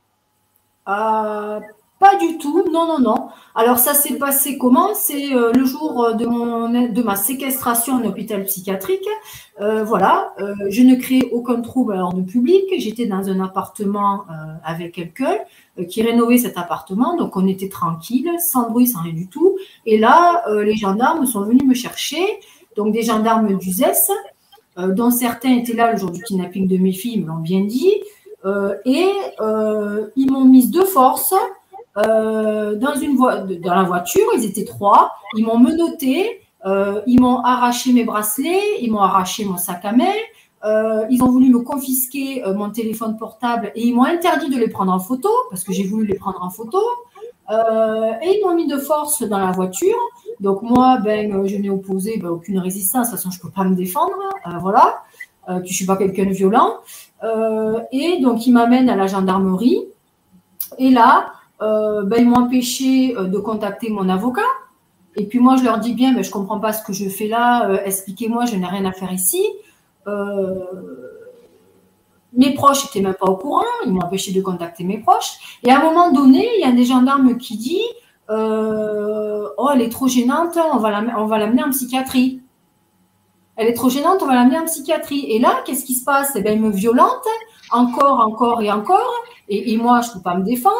Pas du tout. Non, non, non. Alors, ça s'est passé comment? C'est le jour de ma séquestration en hôpital psychiatrique. Voilà, je ne créais aucun trouble à l'ordre public. J'étais dans un appartement avec quelqu'un qui rénovait cet appartement. Donc, on était tranquille, sans bruit, sans rien du tout. Et là, les gendarmes sont venus me chercher. Donc, des gendarmes d'Uzès, dont certains étaient là le jour du kidnapping de mes filles, ils me l'ont bien dit. Et ils m'ont mise de force dans la voiture. Ils étaient 3. Ils m'ont menotté. Ils m'ont arraché mes bracelets. Ils m'ont arraché mon sac à main. Ils ont voulu me confisquer mon téléphone portable et ils m'ont interdit de les prendre en photo parce que j'ai voulu les prendre en photo. Et ils m'ont mis de force dans la voiture. Donc moi, je n'ai opposé aucune résistance. De toute façon, je ne peux pas me défendre. Voilà. Je ne suis pas quelqu'un de violent. Et donc, ils m'amènent à la gendarmerie. Et là, ils m'ont empêché de contacter mon avocat. Et puis moi, je leur dis bien, je ne comprends pas ce que je fais là. Expliquez-moi, je n'ai rien à faire ici. Mes proches n'étaient même pas au courant. Ils m'ont empêché de contacter mes proches. Et à un moment donné, il y a un des gendarmes qui dit oh, elle est trop gênante, on va l'amener en psychiatrie. Elle est trop gênante, on va l'amener en psychiatrie. Et là, qu'est-ce qui se passe? Il me violente encore et encore. Et moi, je ne peux pas me défendre.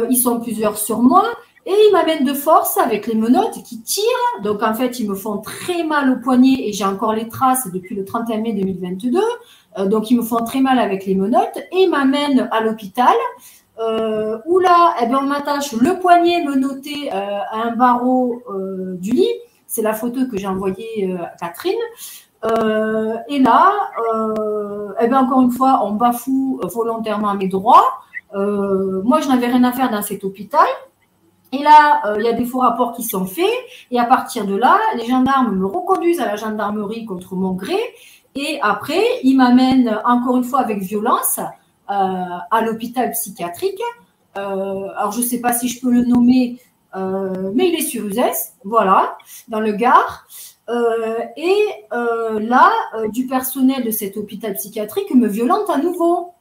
Ils sont plusieurs sur moi. Et ils m'amènent de force avec les menottes qui tirent. Donc, en fait, ils me font très mal au poignet. Et j'ai encore les traces depuis le 31 mai 2022. Donc, ils me font très mal avec les menottes. Et ils m'amènent à l'hôpital. Où là, on m'attache le poignet menotté à un barreau du lit. C'est la photo que j'ai envoyée à Catherine. Et là, encore une fois, on bafoue volontairement mes droits. Moi, je n'avais rien à faire dans cet hôpital. Et là, il y a des faux rapports qui sont faits. Et à partir de là, les gendarmes me reconduisent à la gendarmerie contre mon gré. Et après, ils m'amènent encore une fois avec violence à l'hôpital psychiatrique. Alors, je ne sais pas si je peux le nommer, mais il est sur Uzès, voilà, dans le Gard. Là, du personnel de cet hôpital psychiatrique me violente à nouveau,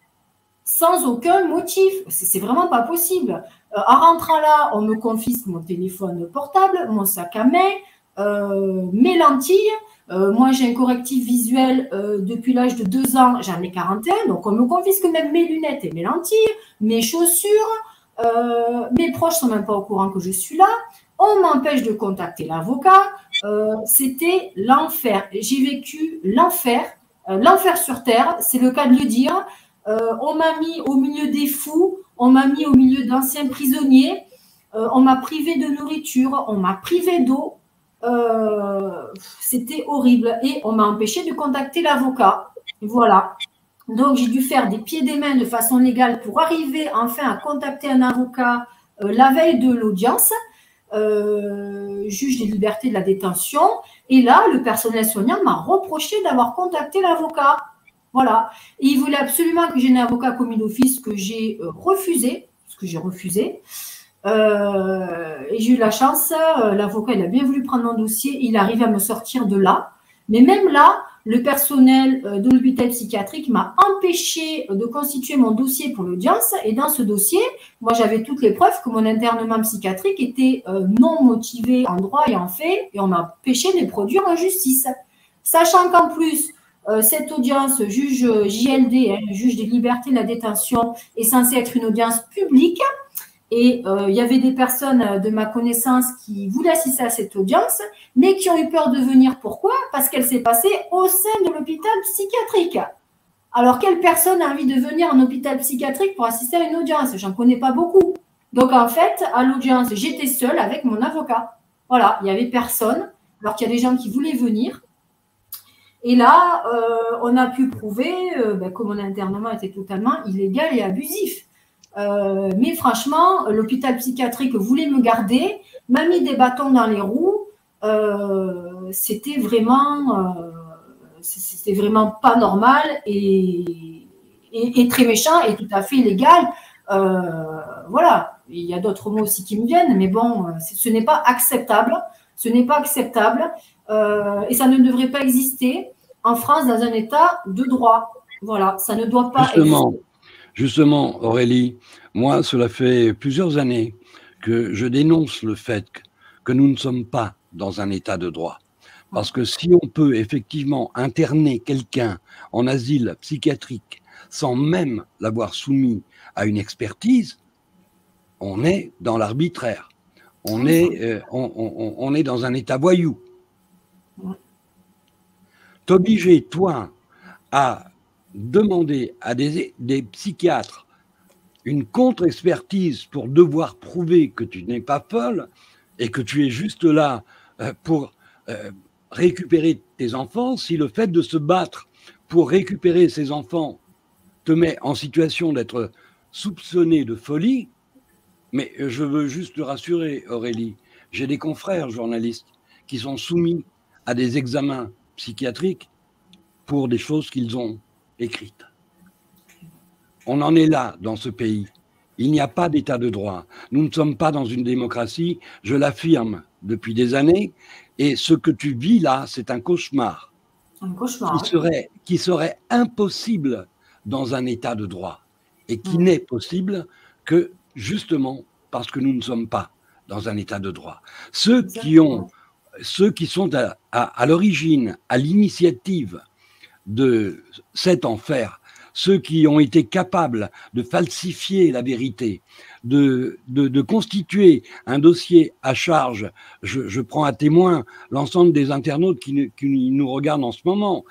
sans aucun motif. C'est vraiment pas possible. En rentrant là, on me confisque mon téléphone portable, mon sac à main, mes lentilles. Moi, j'ai un correctif visuel depuis l'âge de 2 ans, j'en ai 41, donc on me confisque même mes lunettes et mes lentilles, mes chaussures, mes proches sont même pas au courant que je suis là, on m'empêche de contacter l'avocat, c'était l'enfer. J'ai vécu l'enfer, l'enfer sur terre, c'est le cas de le dire. On m'a mis au milieu des fous, on m'a mis au milieu d'anciens prisonniers, on m'a privé de nourriture, on m'a privé d'eau. C'était horrible et on m'a empêché de contacter l'avocat. Voilà. Donc, j'ai dû faire des pieds et des mains de façon légale pour arriver enfin à contacter un avocat la veille de l'audience, juge des libertés de la détention. Et là, le personnel soignant m'a reproché d'avoir contacté l'avocat. Voilà. Et il voulait absolument que j'aie un avocat commis d'office que j'ai refusé, parce que j'ai refusé. Et j'ai eu la chance, l'avocat, il a bien voulu prendre mon dossier, il arrive à me sortir de là. Mais même là, le personnel de l'hôpital psychiatrique m'a empêché de constituer mon dossier pour l'audience. Et dans ce dossier, moi, j'avais toutes les preuves que mon internement psychiatrique était non motivé en droit et en fait, et on m'a empêché de les produire en justice. Sachant qu'en plus, cette audience, juge JLD, juge des libertés de la détention, est censée être une audience publique. Et il y avait des personnes de ma connaissance qui voulaient assister à cette audience, mais qui ont eu peur de venir. Pourquoi? Parce qu'elle s'est passée au sein de l'hôpital psychiatrique. Alors, quelle personne a envie de venir en hôpital psychiatrique pour assister à une audience? J'en connais pas beaucoup. Donc, en fait, à l'audience, j'étais seule avec mon avocat. Voilà, il n'y avait personne, alors qu'il y a des gens qui voulaient venir. Et là, on a pu prouver que mon internement était totalement illégal et abusif. Mais franchement, l'hôpital psychiatrique voulait me garder, m'a mis des bâtons dans les roues. C'était vraiment pas normal et très méchant et tout à fait illégal. Voilà, il y a d'autres mots aussi qui me viennent, mais bon, ce n'est pas acceptable. Ce n'est pas acceptable et ça ne devrait pas exister en France dans un état de droit. Voilà, ça ne doit pas exister. Justement, Aurélie, moi, cela fait plusieurs années que je dénonce le fait que nous ne sommes pas dans un état de droit. Parce que si on peut effectivement interner quelqu'un en asile psychiatrique sans même l'avoir soumis à une expertise, on est dans l'arbitraire. On est dans un état voyou. T'obliger, toi, à demander à des psychiatres une contre-expertise pour devoir prouver que tu n'es pas folle et que tu es juste là pour récupérer tes enfants, si le fait de se battre pour récupérer ces enfants te met en situation d'être soupçonné de folie, mais je veux juste te rassurer, Aurélie, j'ai des confrères journalistes qui sont soumis à des examens psychiatriques pour des choses qu'ils ont écrites. On en est là dans ce pays. Il n'y a pas d'état de droit. Nous ne sommes pas dans une démocratie, je l'affirme depuis des années, et ce que tu vis là, c'est un cauchemar. Un cauchemar. Qui serait impossible dans un état de droit, et qui n'est possible que justement parce que nous ne sommes pas dans un état de droit. Ceux qui sont à l'origine, à l'initiative de cet enfer, ceux qui ont été capables de falsifier la vérité, de constituer un dossier à charge. Je prends à témoin l'ensemble des internautes qui nous regardent en ce moment.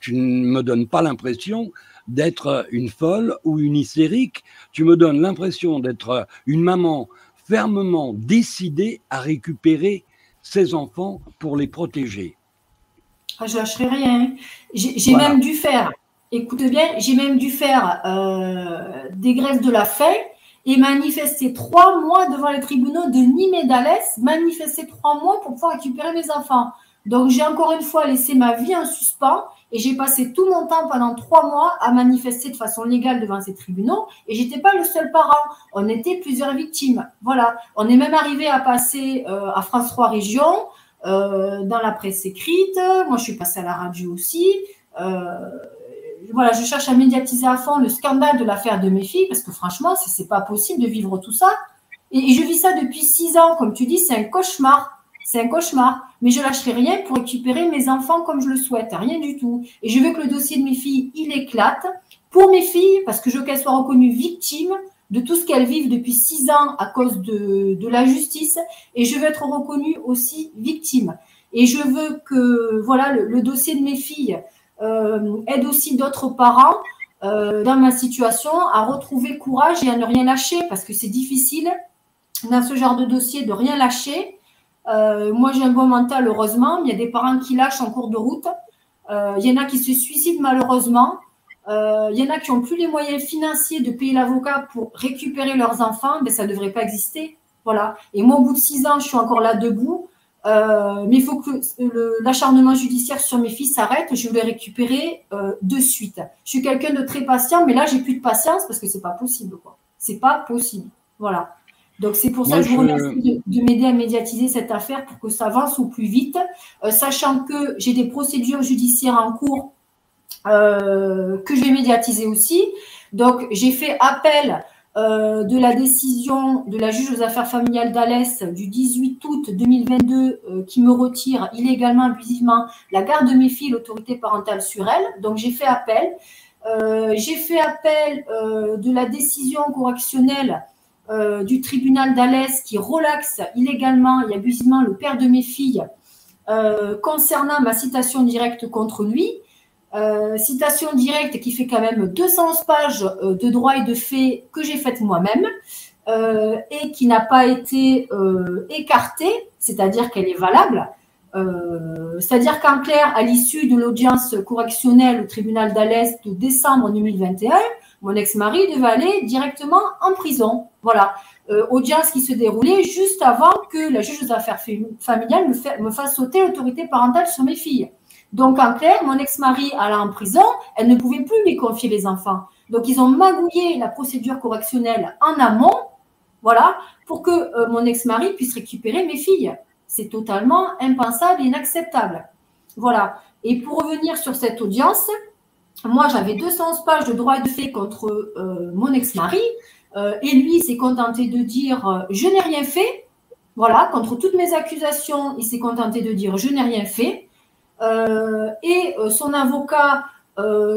Tu ne me donnes pas l'impression d'être une folle ou une hystérique, tu me donnes l'impression d'être une maman fermement décidée à récupérer ses enfants pour les protéger. Ah, je lâcherai rien. J'ai même dû faire, écoute bien, j'ai même dû faire des grèves de la faim et manifester 3 mois devant les tribunaux de Nîmes-et-Dallès, manifester 3 mois pour pouvoir récupérer mes enfants. Donc, j'ai encore une fois laissé ma vie en suspens et j'ai passé tout mon temps pendant 3 mois à manifester de façon légale devant ces tribunaux et j'étais pas le seul parent. On était plusieurs victimes. Voilà. On est même arrivé à passer à France 3 Régions, dans la presse écrite. Moi, je suis passée à la radio aussi. Voilà, je cherche à médiatiser à fond le scandale de l'affaire de mes filles parce que franchement, c'est pas possible de vivre tout ça. Et je vis ça depuis 6 ans. Comme tu dis, c'est un cauchemar. C'est un cauchemar. Mais je lâcherai rien pour récupérer mes enfants comme je le souhaite. Rien du tout. Et je veux que le dossier de mes filles, il éclate. Pour mes filles, parce que je veux qu'elles soient reconnues victimes de tout ce qu'elles vivent depuis 6 ans à cause de la justice. Et je veux être reconnue aussi victime. Et je veux que voilà, le dossier de mes filles aide aussi d'autres parents dans ma situation à retrouver courage et à ne rien lâcher, parce que c'est difficile dans ce genre de dossier de rien lâcher. Moi, j'ai un bon mental, heureusement, mais il y a des parents qui lâchent en cours de route. Il y en a qui se suicident, malheureusement. Il y en a qui n'ont plus les moyens financiers de payer l'avocat pour récupérer leurs enfants, mais ça ne devrait pas exister. Voilà. Et moi, au bout de 6 ans, je suis encore là debout. Mais il faut que l'acharnement judiciaire sur mes filles s'arrête. Je veux les récupérer de suite. Je suis quelqu'un de très patient, mais là, j'ai plus de patience parce que c'est pas possible, quoi. C'est pas possible. Voilà. Donc, c'est pour ça que je vous remercie de m'aider à médiatiser cette affaire pour que ça avance au plus vite, sachant que j'ai des procédures judiciaires en cours que je vais médiatiser aussi. Donc, j'ai fait appel de la décision de la juge aux affaires familiales d'Alès du 18 août 2022 qui me retire illégalement, abusivement la garde de mes filles, l'autorité parentale sur elles. Donc, j'ai fait appel. J'ai fait appel de la décision correctionnelle du tribunal d'Alès qui relaxe illégalement et abusivement le père de mes filles concernant ma citation directe contre lui. Citation directe qui fait quand même 211 pages de droit et de fait que j'ai faite moi-même et qui n'a pas été écartée, c'est-à-dire qu'elle est valable. C'est-à-dire qu'en clair, à l'issue de l'audience correctionnelle au tribunal d'Alès de décembre 2021, mon ex-mari devait aller directement en prison. Voilà. Audience qui se déroulait juste avant que la juge aux affaires familiales me fasse sauter l'autorité parentale sur mes filles. Donc, en clair, mon ex-mari allant en prison, elle ne pouvait plus lui confier les enfants. Donc, ils ont magouillé la procédure correctionnelle en amont, voilà, pour que mon ex-mari puisse récupérer mes filles. C'est totalement impensable et inacceptable. Voilà. Et pour revenir sur cette audience, moi, j'avais 211 pages de droit et de fait contre mon ex-mari. Et lui, il s'est contenté de dire « je n'ai rien fait ». Voilà, contre toutes mes accusations, il s'est contenté de dire « je n'ai rien fait ». Et son avocat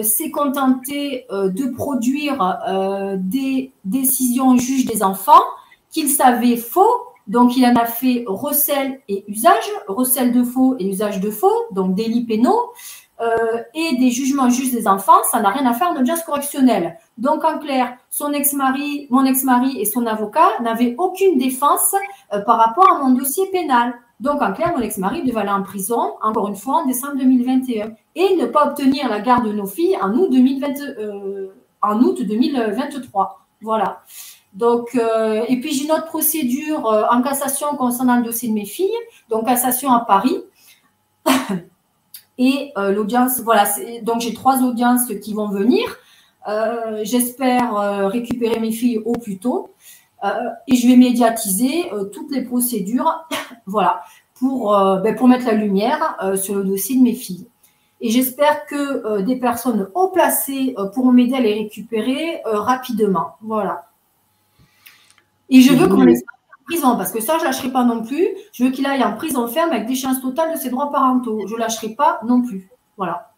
s'est contenté de produire des décisions juge des enfants qu'il savait faux, donc il en a fait recel et usage, recel de faux et usage de faux, donc délits pénaux, et des jugements juge des enfants, ça n'a rien à faire en audience correctionnelle. Donc en clair, mon ex-mari et son avocat n'avaient aucune défense par rapport à mon dossier pénal. Donc, en clair, mon ex-mari devait aller en prison, encore une fois, en décembre 2021, et ne pas obtenir la garde de nos filles en août 2023. Voilà. Donc, et puis j'ai une autre procédure en cassation concernant le dossier de mes filles, donc cassation à Paris. Et l'audience, voilà, donc j'ai 3 audiences qui vont venir. J'espère récupérer mes filles au plus tôt. Et je vais médiatiser toutes les procédures, voilà, pour mettre la lumière sur le dossier de mes filles. Et j'espère que des personnes haut placées pourront m'aider à les récupérer rapidement. Voilà. Et je veux qu'on les en prison, parce que ça, je ne lâcherai pas non plus. Je veux qu'il aille en prison ferme avec déchéance totale de ses droits parentaux. Je ne lâcherai pas non plus. Voilà.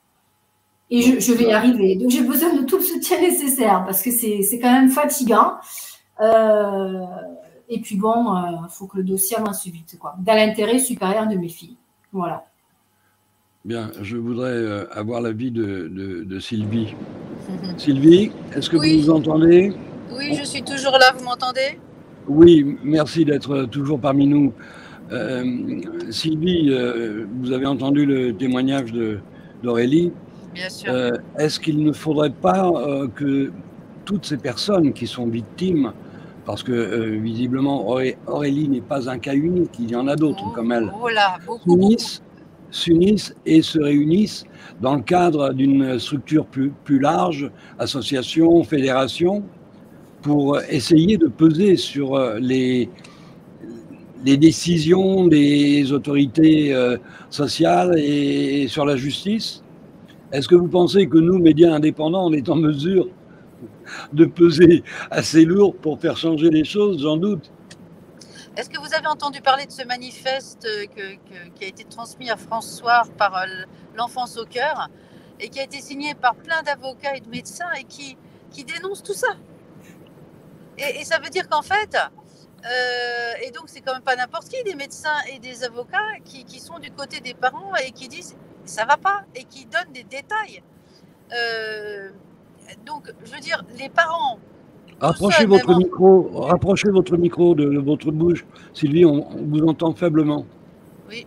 Et je vais y arriver. Donc, j'ai besoin de tout le soutien nécessaire, parce que c'est quand même fatigant. Et puis bon, il faut que le dossier avance vite, quoi, dans l'intérêt supérieur de mes filles. Voilà. Bien, je voudrais avoir l'avis de Sylvie. Sylvie, est-ce que vous nous entendez? Oui, je suis toujours là, vous m'entendez? Oui, merci d'être toujours parmi nous. Sylvie, vous avez entendu le témoignage d'Aurélie. Bien sûr. Est-ce qu'il ne faudrait pas que toutes ces personnes qui sont victimes, parce que visiblement Aurélie n'est pas un cas unique, il y en a d'autres comme elle, s'unissent et se réunissent dans le cadre d'une structure plus large, association, fédération, pour essayer de peser sur les décisions des autorités sociales et sur la justice? Est-ce que vous pensez que nous, médias indépendants, on est en mesure de peser assez lourd pour faire changer les choses? J'en doute. Est-ce que vous avez entendu parler de ce manifeste qui a été transmis à France Soir par l'Enfance au cœur et qui a été signé par plein d'avocats et de médecins et qui dénoncent tout ça? Et ça veut dire qu'en fait, et donc c'est quand même pas n'importe qui, des médecins et des avocats qui sont du côté des parents et qui disent ça va pas et qui donnent des détails. Donc je veux dire, les parents. Rapprochez votre micro de votre bouche, Sylvie, on vous entend faiblement. Oui,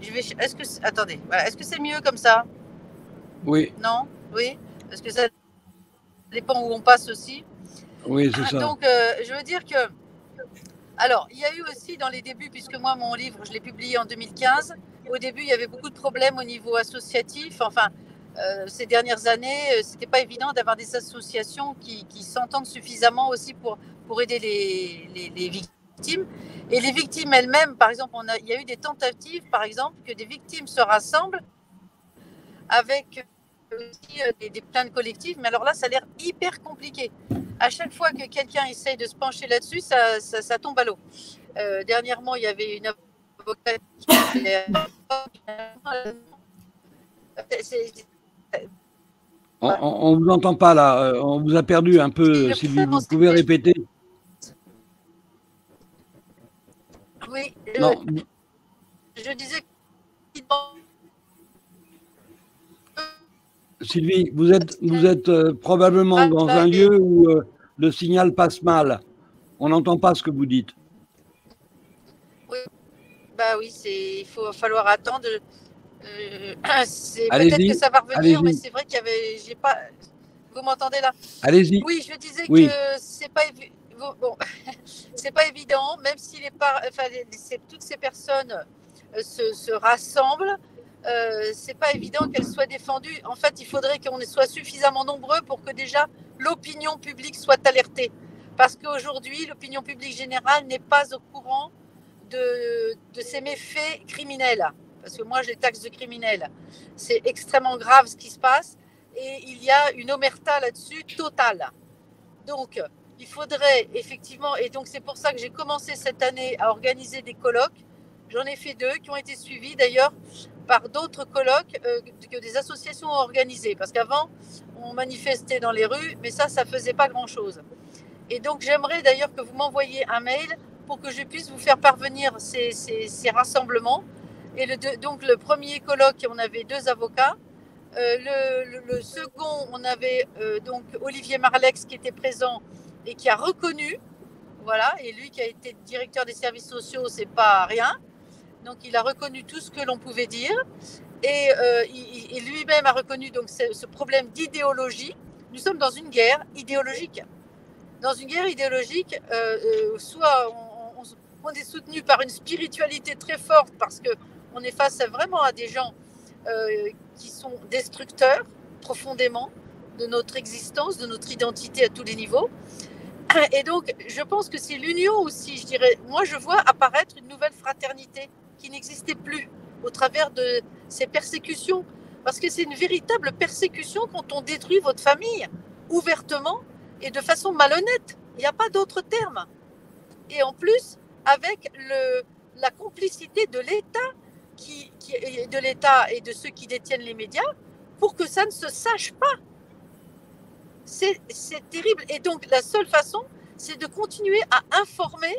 attendez, voilà. Est-ce que c'est mieux comme ça? Oui. Non? Oui? Parce que ça dépend où on passe aussi. Oui, c'est ça. Donc, je veux dire que... Alors, il y a eu aussi dans les débuts, puisque moi, mon livre, je l'ai publié en 2015. Au début, il y avait beaucoup de problèmes au niveau associatif. Enfin, ces dernières années, c'était pas évident d'avoir des associations qui s'entendent suffisamment aussi pour aider les victimes. Et les victimes elles-mêmes, par exemple, il y a eu des tentatives, par exemple, que des victimes se rassemblent avec aussi des plaintes collectives. Mais alors là, ça a l'air hyper compliqué. À chaque fois que quelqu'un essaye de se pencher là-dessus, ça tombe à l'eau. Dernièrement, il y avait une avocate qui... On ne vous entend pas là, on vous a perdu un peu, Sylvie, vous pouvez répéter? Oui, non. Je disais... Sylvie, vous êtes probablement dans un lieu où le signal passe mal. On n'entend pas ce que vous dites. Oui, bah oui, il va falloir attendre... peut-être que ça va revenir, mais c'est vrai qu'il y avait... Vous m'entendez là? Allez-y. Oui, je disais que c'est pas c'est pas évident, même si toutes ces personnes se rassemblent, c'est pas évident qu'elles soient défendues. En fait, il faudrait qu'on soit suffisamment nombreux pour que déjà l'opinion publique soit alertée. Parce qu'aujourd'hui, l'opinion publique générale n'est pas au courant de ces méfaits criminels. Parce que moi, je les taxe de criminels. C'est extrêmement grave ce qui se passe et il y a une omerta là-dessus totale. Donc, il faudrait effectivement, et donc c'est pour ça que j'ai commencé cette année à organiser des colloques. J'en ai fait 2 qui ont été suivis d'ailleurs par d'autres colloques que des associations ont organisés. Parce qu'avant, on manifestait dans les rues, mais ça ne faisait pas grand-chose. Et donc, j'aimerais d'ailleurs que vous m'envoyiez un mail pour que je puisse vous faire parvenir ces rassemblements. Et donc, le premier colloque, on avait 2 avocats. Le second, on avait donc Olivier Marlex qui était présent et qui a reconnu, voilà, et lui qui a été directeur des services sociaux, c'est pas rien. Donc, il a reconnu tout ce que l'on pouvait dire. Et il lui-même a reconnu donc ce problème d'idéologie. Nous sommes dans une guerre idéologique. Dans une guerre idéologique, soit on est soutenu par une spiritualité très forte parce qu'on est face vraiment à des gens qui sont destructeurs profondément de notre existence, de notre identité à tous les niveaux. Et donc, je pense que c'est l'union aussi, je dirais. Moi, je vois apparaître une nouvelle fraternité qui n'existait plus au travers de ces persécutions. Parce que c'est une véritable persécution quand on détruit votre famille ouvertement et de façon malhonnête. Il n'y a pas d'autre terme. Et en plus, avec la complicité de l'État, de l'État et de ceux qui détiennent les médias, pour que ça ne se sache pas. C'est terrible. Et donc, la seule façon, c'est de continuer à informer.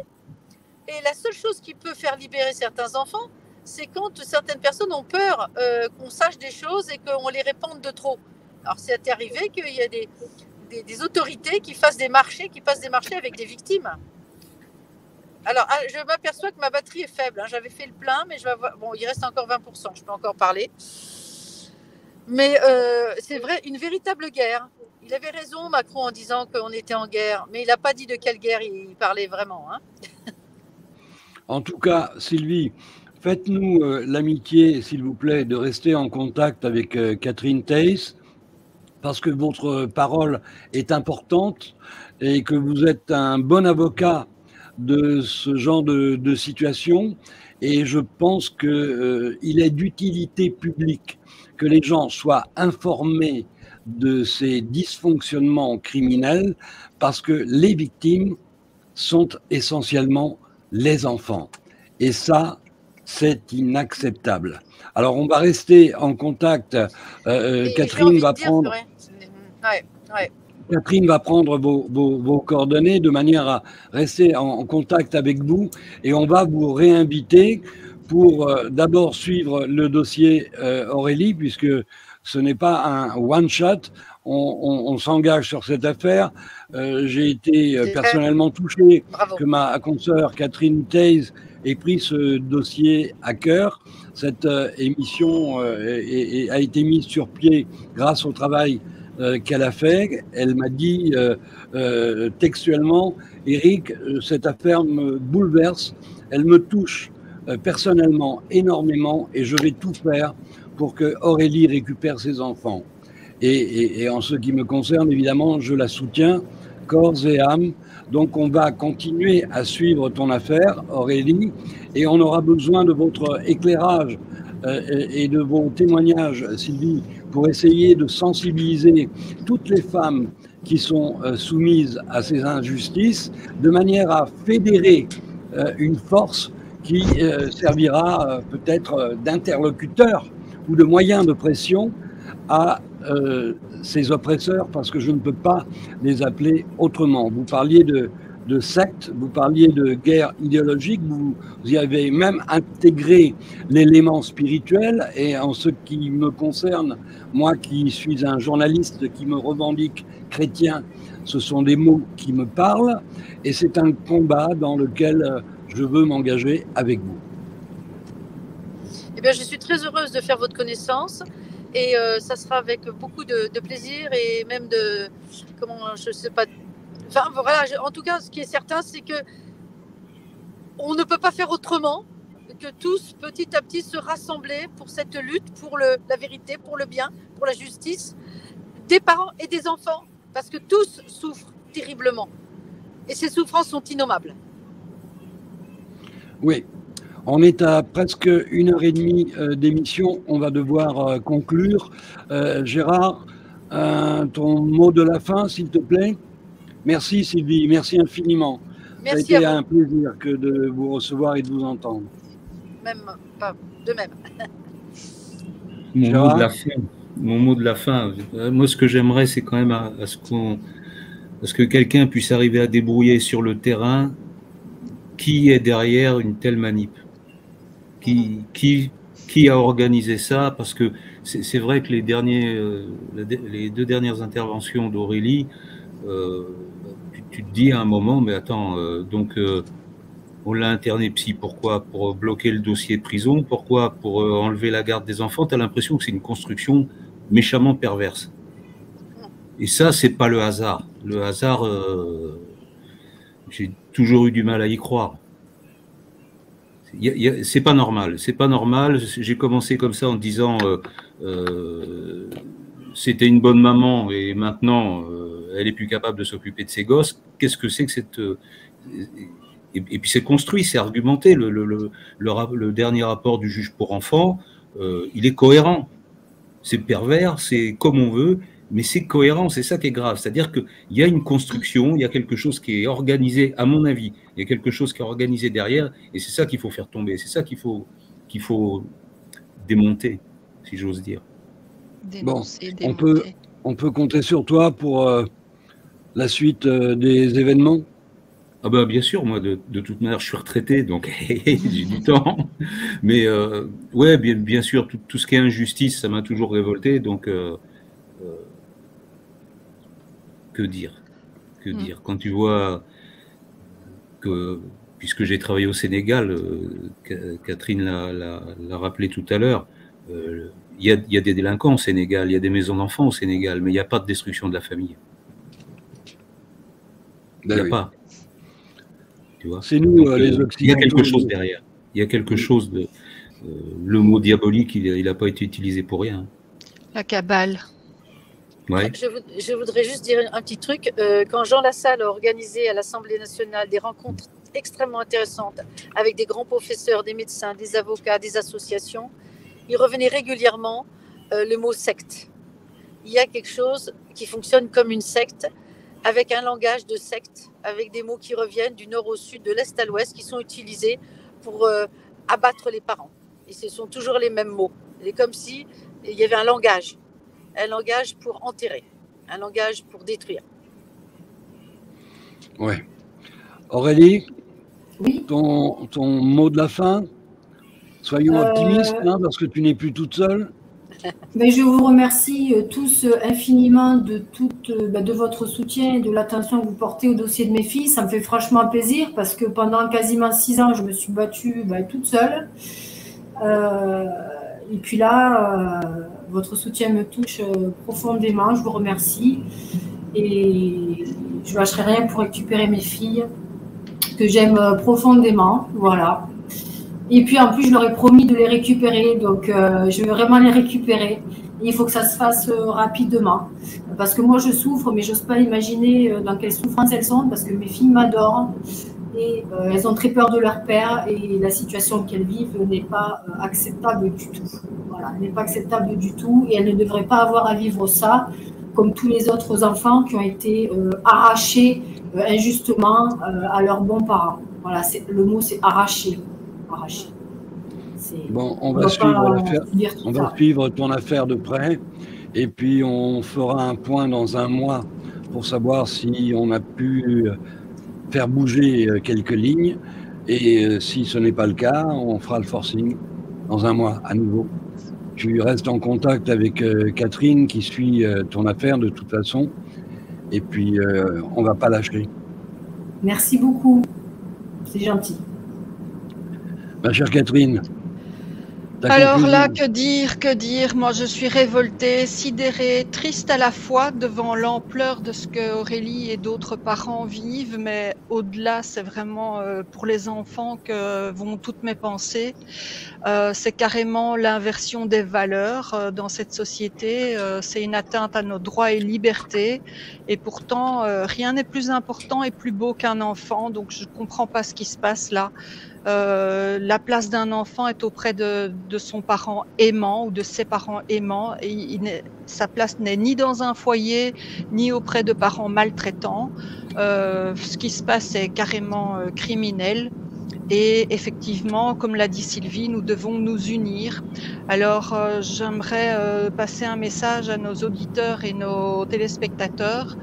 Et la seule chose qui peut faire libérer certains enfants, c'est quand certaines personnes ont peur qu'on sache des choses et qu'on les répande de trop. Alors, c'est arrivé qu'il y a des autorités qui passent des marchés avec des victimes. Alors, je m'aperçois que ma batterie est faible. J'avais fait le plein, mais je vais avoir... Bon, il reste encore 20%. Je peux encore parler. Mais c'est vrai, une véritable guerre. Il avait raison, Macron, en disant qu'on était en guerre. Mais il n'a pas dit de quelle guerre il parlait vraiment. Hein. En tout cas, Sylvie, faites-nous l'amitié, s'il vous plaît, de rester en contact avec Catherine Teiss, parce que votre parole est importante et que vous êtes un bon avocat de ce genre de situation. Et je pense qu'il est d'utilité publique que les gens soient informés de ces dysfonctionnements criminels, parce que les victimes sont essentiellement les enfants. Et ça, c'est inacceptable. Alors, on va rester en contact. Catherine va prendre... Catherine va prendre vos coordonnées de manière à rester en contact avec vous et on va vous réinviter pour d'abord suivre le dossier Aurélie, puisque ce n'est pas un one-shot. On s'engage sur cette affaire. J'ai été personnellement touché que ma consoeur Catherine Theys ait pris ce dossier à cœur. Cette émission a été mise sur pied grâce au travail qu'elle a fait. Elle m'a dit textuellement, Éric, cette affaire me bouleverse, elle me touche personnellement énormément et je vais tout faire pour que Aurélie récupère ses enfants. Et en ce qui me concerne, évidemment, je la soutiens corps et âme. Donc on va continuer à suivre ton affaire, Aurélie, et on aura besoin de votre éclairage et de vos témoignages, Sylvie, pour essayer de sensibiliser toutes les femmes qui sont soumises à ces injustices, de manière à fédérer une force qui servira peut-être d'interlocuteur ou de moyen de pression à ces oppresseurs, parce que je ne peux pas les appeler autrement. Vous parliez de secte, vous parliez de guerre idéologique, vous y avez même intégré l'élément spirituel, et en ce qui me concerne, moi qui suis un journaliste qui me revendique chrétien, ce sont des mots qui me parlent, et c'est un combat dans lequel je veux m'engager avec vous. Eh bien, je suis très heureuse de faire votre connaissance. Et ça sera avec beaucoup de plaisir et même de... Comment, je sais pas... Enfin, voilà, en tout cas, ce qui est certain, c'est que on ne peut pas faire autrement que tous, petit à petit, se rassembler pour cette lutte, pour la vérité, pour le bien, pour la justice, des parents et des enfants, parce que tous souffrent terriblement. Et ces souffrances sont innommables. Oui. On est à presque 1h30 d'émission, on va devoir conclure. Gérard, ton mot de la fin, s'il te plaît. Merci Sylvie, merci infiniment. Merci. Ça a été un plaisir que de vous recevoir et de vous entendre. Même, pas de même. Mon mot de la fin. Moi, ce que j'aimerais, c'est quand même à ce que quelqu'un puisse arriver à débrouiller sur le terrain qui est derrière une telle manip. Qui a organisé ça? Parce que c'est vrai que les 2 dernières interventions d'Aurélie, tu te dis à un moment, mais attends, on l'a interné psy, pourquoi? Pour bloquer le dossier de prison, pourquoi? Pour enlever la garde des enfants. Tu as l'impression que c'est une construction méchamment perverse. Et ça, c'est pas le hasard. Le hasard, j'ai toujours eu du mal à y croire. C'est pas normal, c'est pas normal. J'ai commencé comme ça en disant c'était une bonne maman et maintenant elle est plus capable de s'occuper de ses gosses. Qu'est-ce que c'est que cette et puis c'est construit, c'est argumenté. Le dernier rapport du juge pour enfants, il est cohérent. C'est pervers, c'est comme on veut, mais c'est cohérent. C'est ça qui est grave. C'est-à-dire qu'il y a une construction, il y a quelque chose qui est organisé, à mon avis. Il y a quelque chose qui est organisé derrière, et c'est ça qu'il faut faire tomber. C'est ça qu'il faut démonter, si j'ose dire. Dénoncer, on peut compter sur toi pour la suite des événements. Ah ben, bien sûr, moi de toute manière je suis retraité, donc j'ai du temps. Mais ouais, bien sûr, tout ce qui est injustice, ça m'a toujours révolté. Donc que dire quand tu vois que, puisque j'ai travaillé au Sénégal, Catherine l'a rappelé tout à l'heure, il y a des délinquants au Sénégal, il y a des maisons d'enfants au Sénégal, mais il n'y a pas de destruction de la famille. Il n'y a pas. Tu vois. C'est nous, les Occidentaux. Il y a quelque chose derrière. Il y a quelque chose de... le mot diabolique, il n'a pas été utilisé pour rien. La cabale. Ouais. Je voudrais juste dire un petit truc. Quand Jean Lassalle a organisé à l'Assemblée nationale des rencontres extrêmement intéressantes avec des grands professeurs, des médecins, des avocats, des associations, il revenait régulièrement le mot secte. Il y a quelque chose qui fonctionne comme une secte, avec un langage de secte, avec des mots qui reviennent du nord au sud, de l'est à l'ouest, qui sont utilisés pour abattre les parents. Et ce sont toujours les mêmes mots. C'est comme si il y avait un langage pour enterrer, un langage pour détruire. Ouais. Aurélie, Oui. Ton mot de la fin? Soyons optimistes, hein, parce que tu n'es plus toute seule. Mais je vous remercie tous infiniment de votre soutien et de l'attention que vous portez au dossier de mes filles. Ça me fait franchement plaisir parce que pendant quasiment 6 ans, je me suis battue toute seule. Et puis là, votre soutien me touche profondément. Je vous remercie. Et je ne lâcherai rien pour récupérer mes filles que j'aime profondément. Voilà. Et puis en plus, je leur ai promis de les récupérer, donc je vais vraiment les récupérer. Et il faut que ça se fasse rapidement. Parce que moi, je souffre, mais je n'ose pas imaginer dans quelle souffrance elles sont, parce que mes filles m'adorent. Et elles ont très peur de leur père, et la situation qu'elles vivent n'est pas acceptable du tout. Voilà, elle n'est pas acceptable du tout, et elles ne devraient pas avoir à vivre ça, comme tous les autres enfants qui ont été arrachés injustement à leurs bons parents. Voilà, le mot c'est arraché. Bon, on va suivre ton affaire de près et puis on fera un point dans un mois pour savoir si on a pu faire bouger quelques lignes et si ce n'est pas le cas, on fera le forcing dans un mois à nouveau. Tu restes en contact avec Catherine qui suit ton affaire de toute façon et puis on ne va pas lâcher. Merci beaucoup, c'est gentil. Ma chère Catherine. Alors là, que dire? Moi, je suis révoltée, sidérée, triste à la fois devant l'ampleur de ce que Aurélie et d'autres parents vivent, mais au-delà, c'est vraiment pour les enfants que vont toutes mes pensées. C'est carrément l'inversion des valeurs dans cette société. C'est une atteinte à nos droits et libertés. Et pourtant, rien n'est plus important et plus beau qu'un enfant. Donc, je ne comprends pas ce qui se passe là. La place d'un enfant est auprès de son parent aimant ou de ses parents aimants. Et sa place n'est ni dans un foyer, ni auprès de parents maltraitants. Ce qui se passe est carrément criminel. Et effectivement, comme l'a dit Sylvie, nous devons nous unir. Alors, j'aimerais passer un message à nos auditeurs et nos téléspectateurs.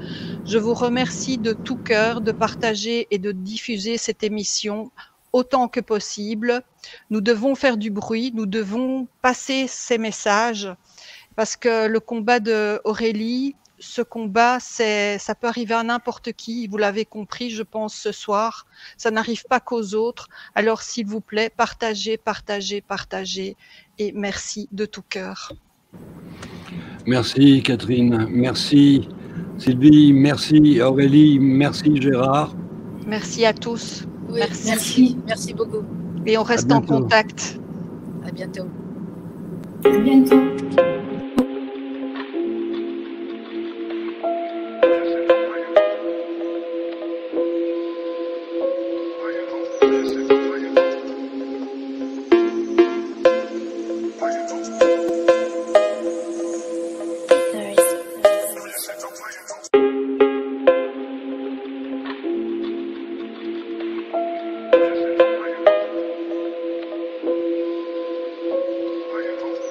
Je vous remercie de tout cœur de partager et de diffuser cette émission autant que possible. Nous devons faire du bruit, nous devons passer ces messages parce que le combat d'Aurélie, ce combat, ça peut arriver à n'importe qui. Vous l'avez compris, je pense, ce soir. Ça n'arrive pas qu'aux autres. Alors, s'il vous plaît, partagez, partagez, partagez. Et merci de tout cœur. Merci Catherine, merci Sylvie, merci Aurélie, merci Gérard. Merci à tous. Oui, merci. Merci beaucoup. Et on reste en contact. À bientôt. À bientôt.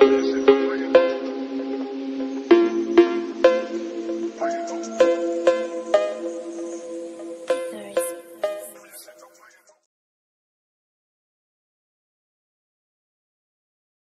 Listen.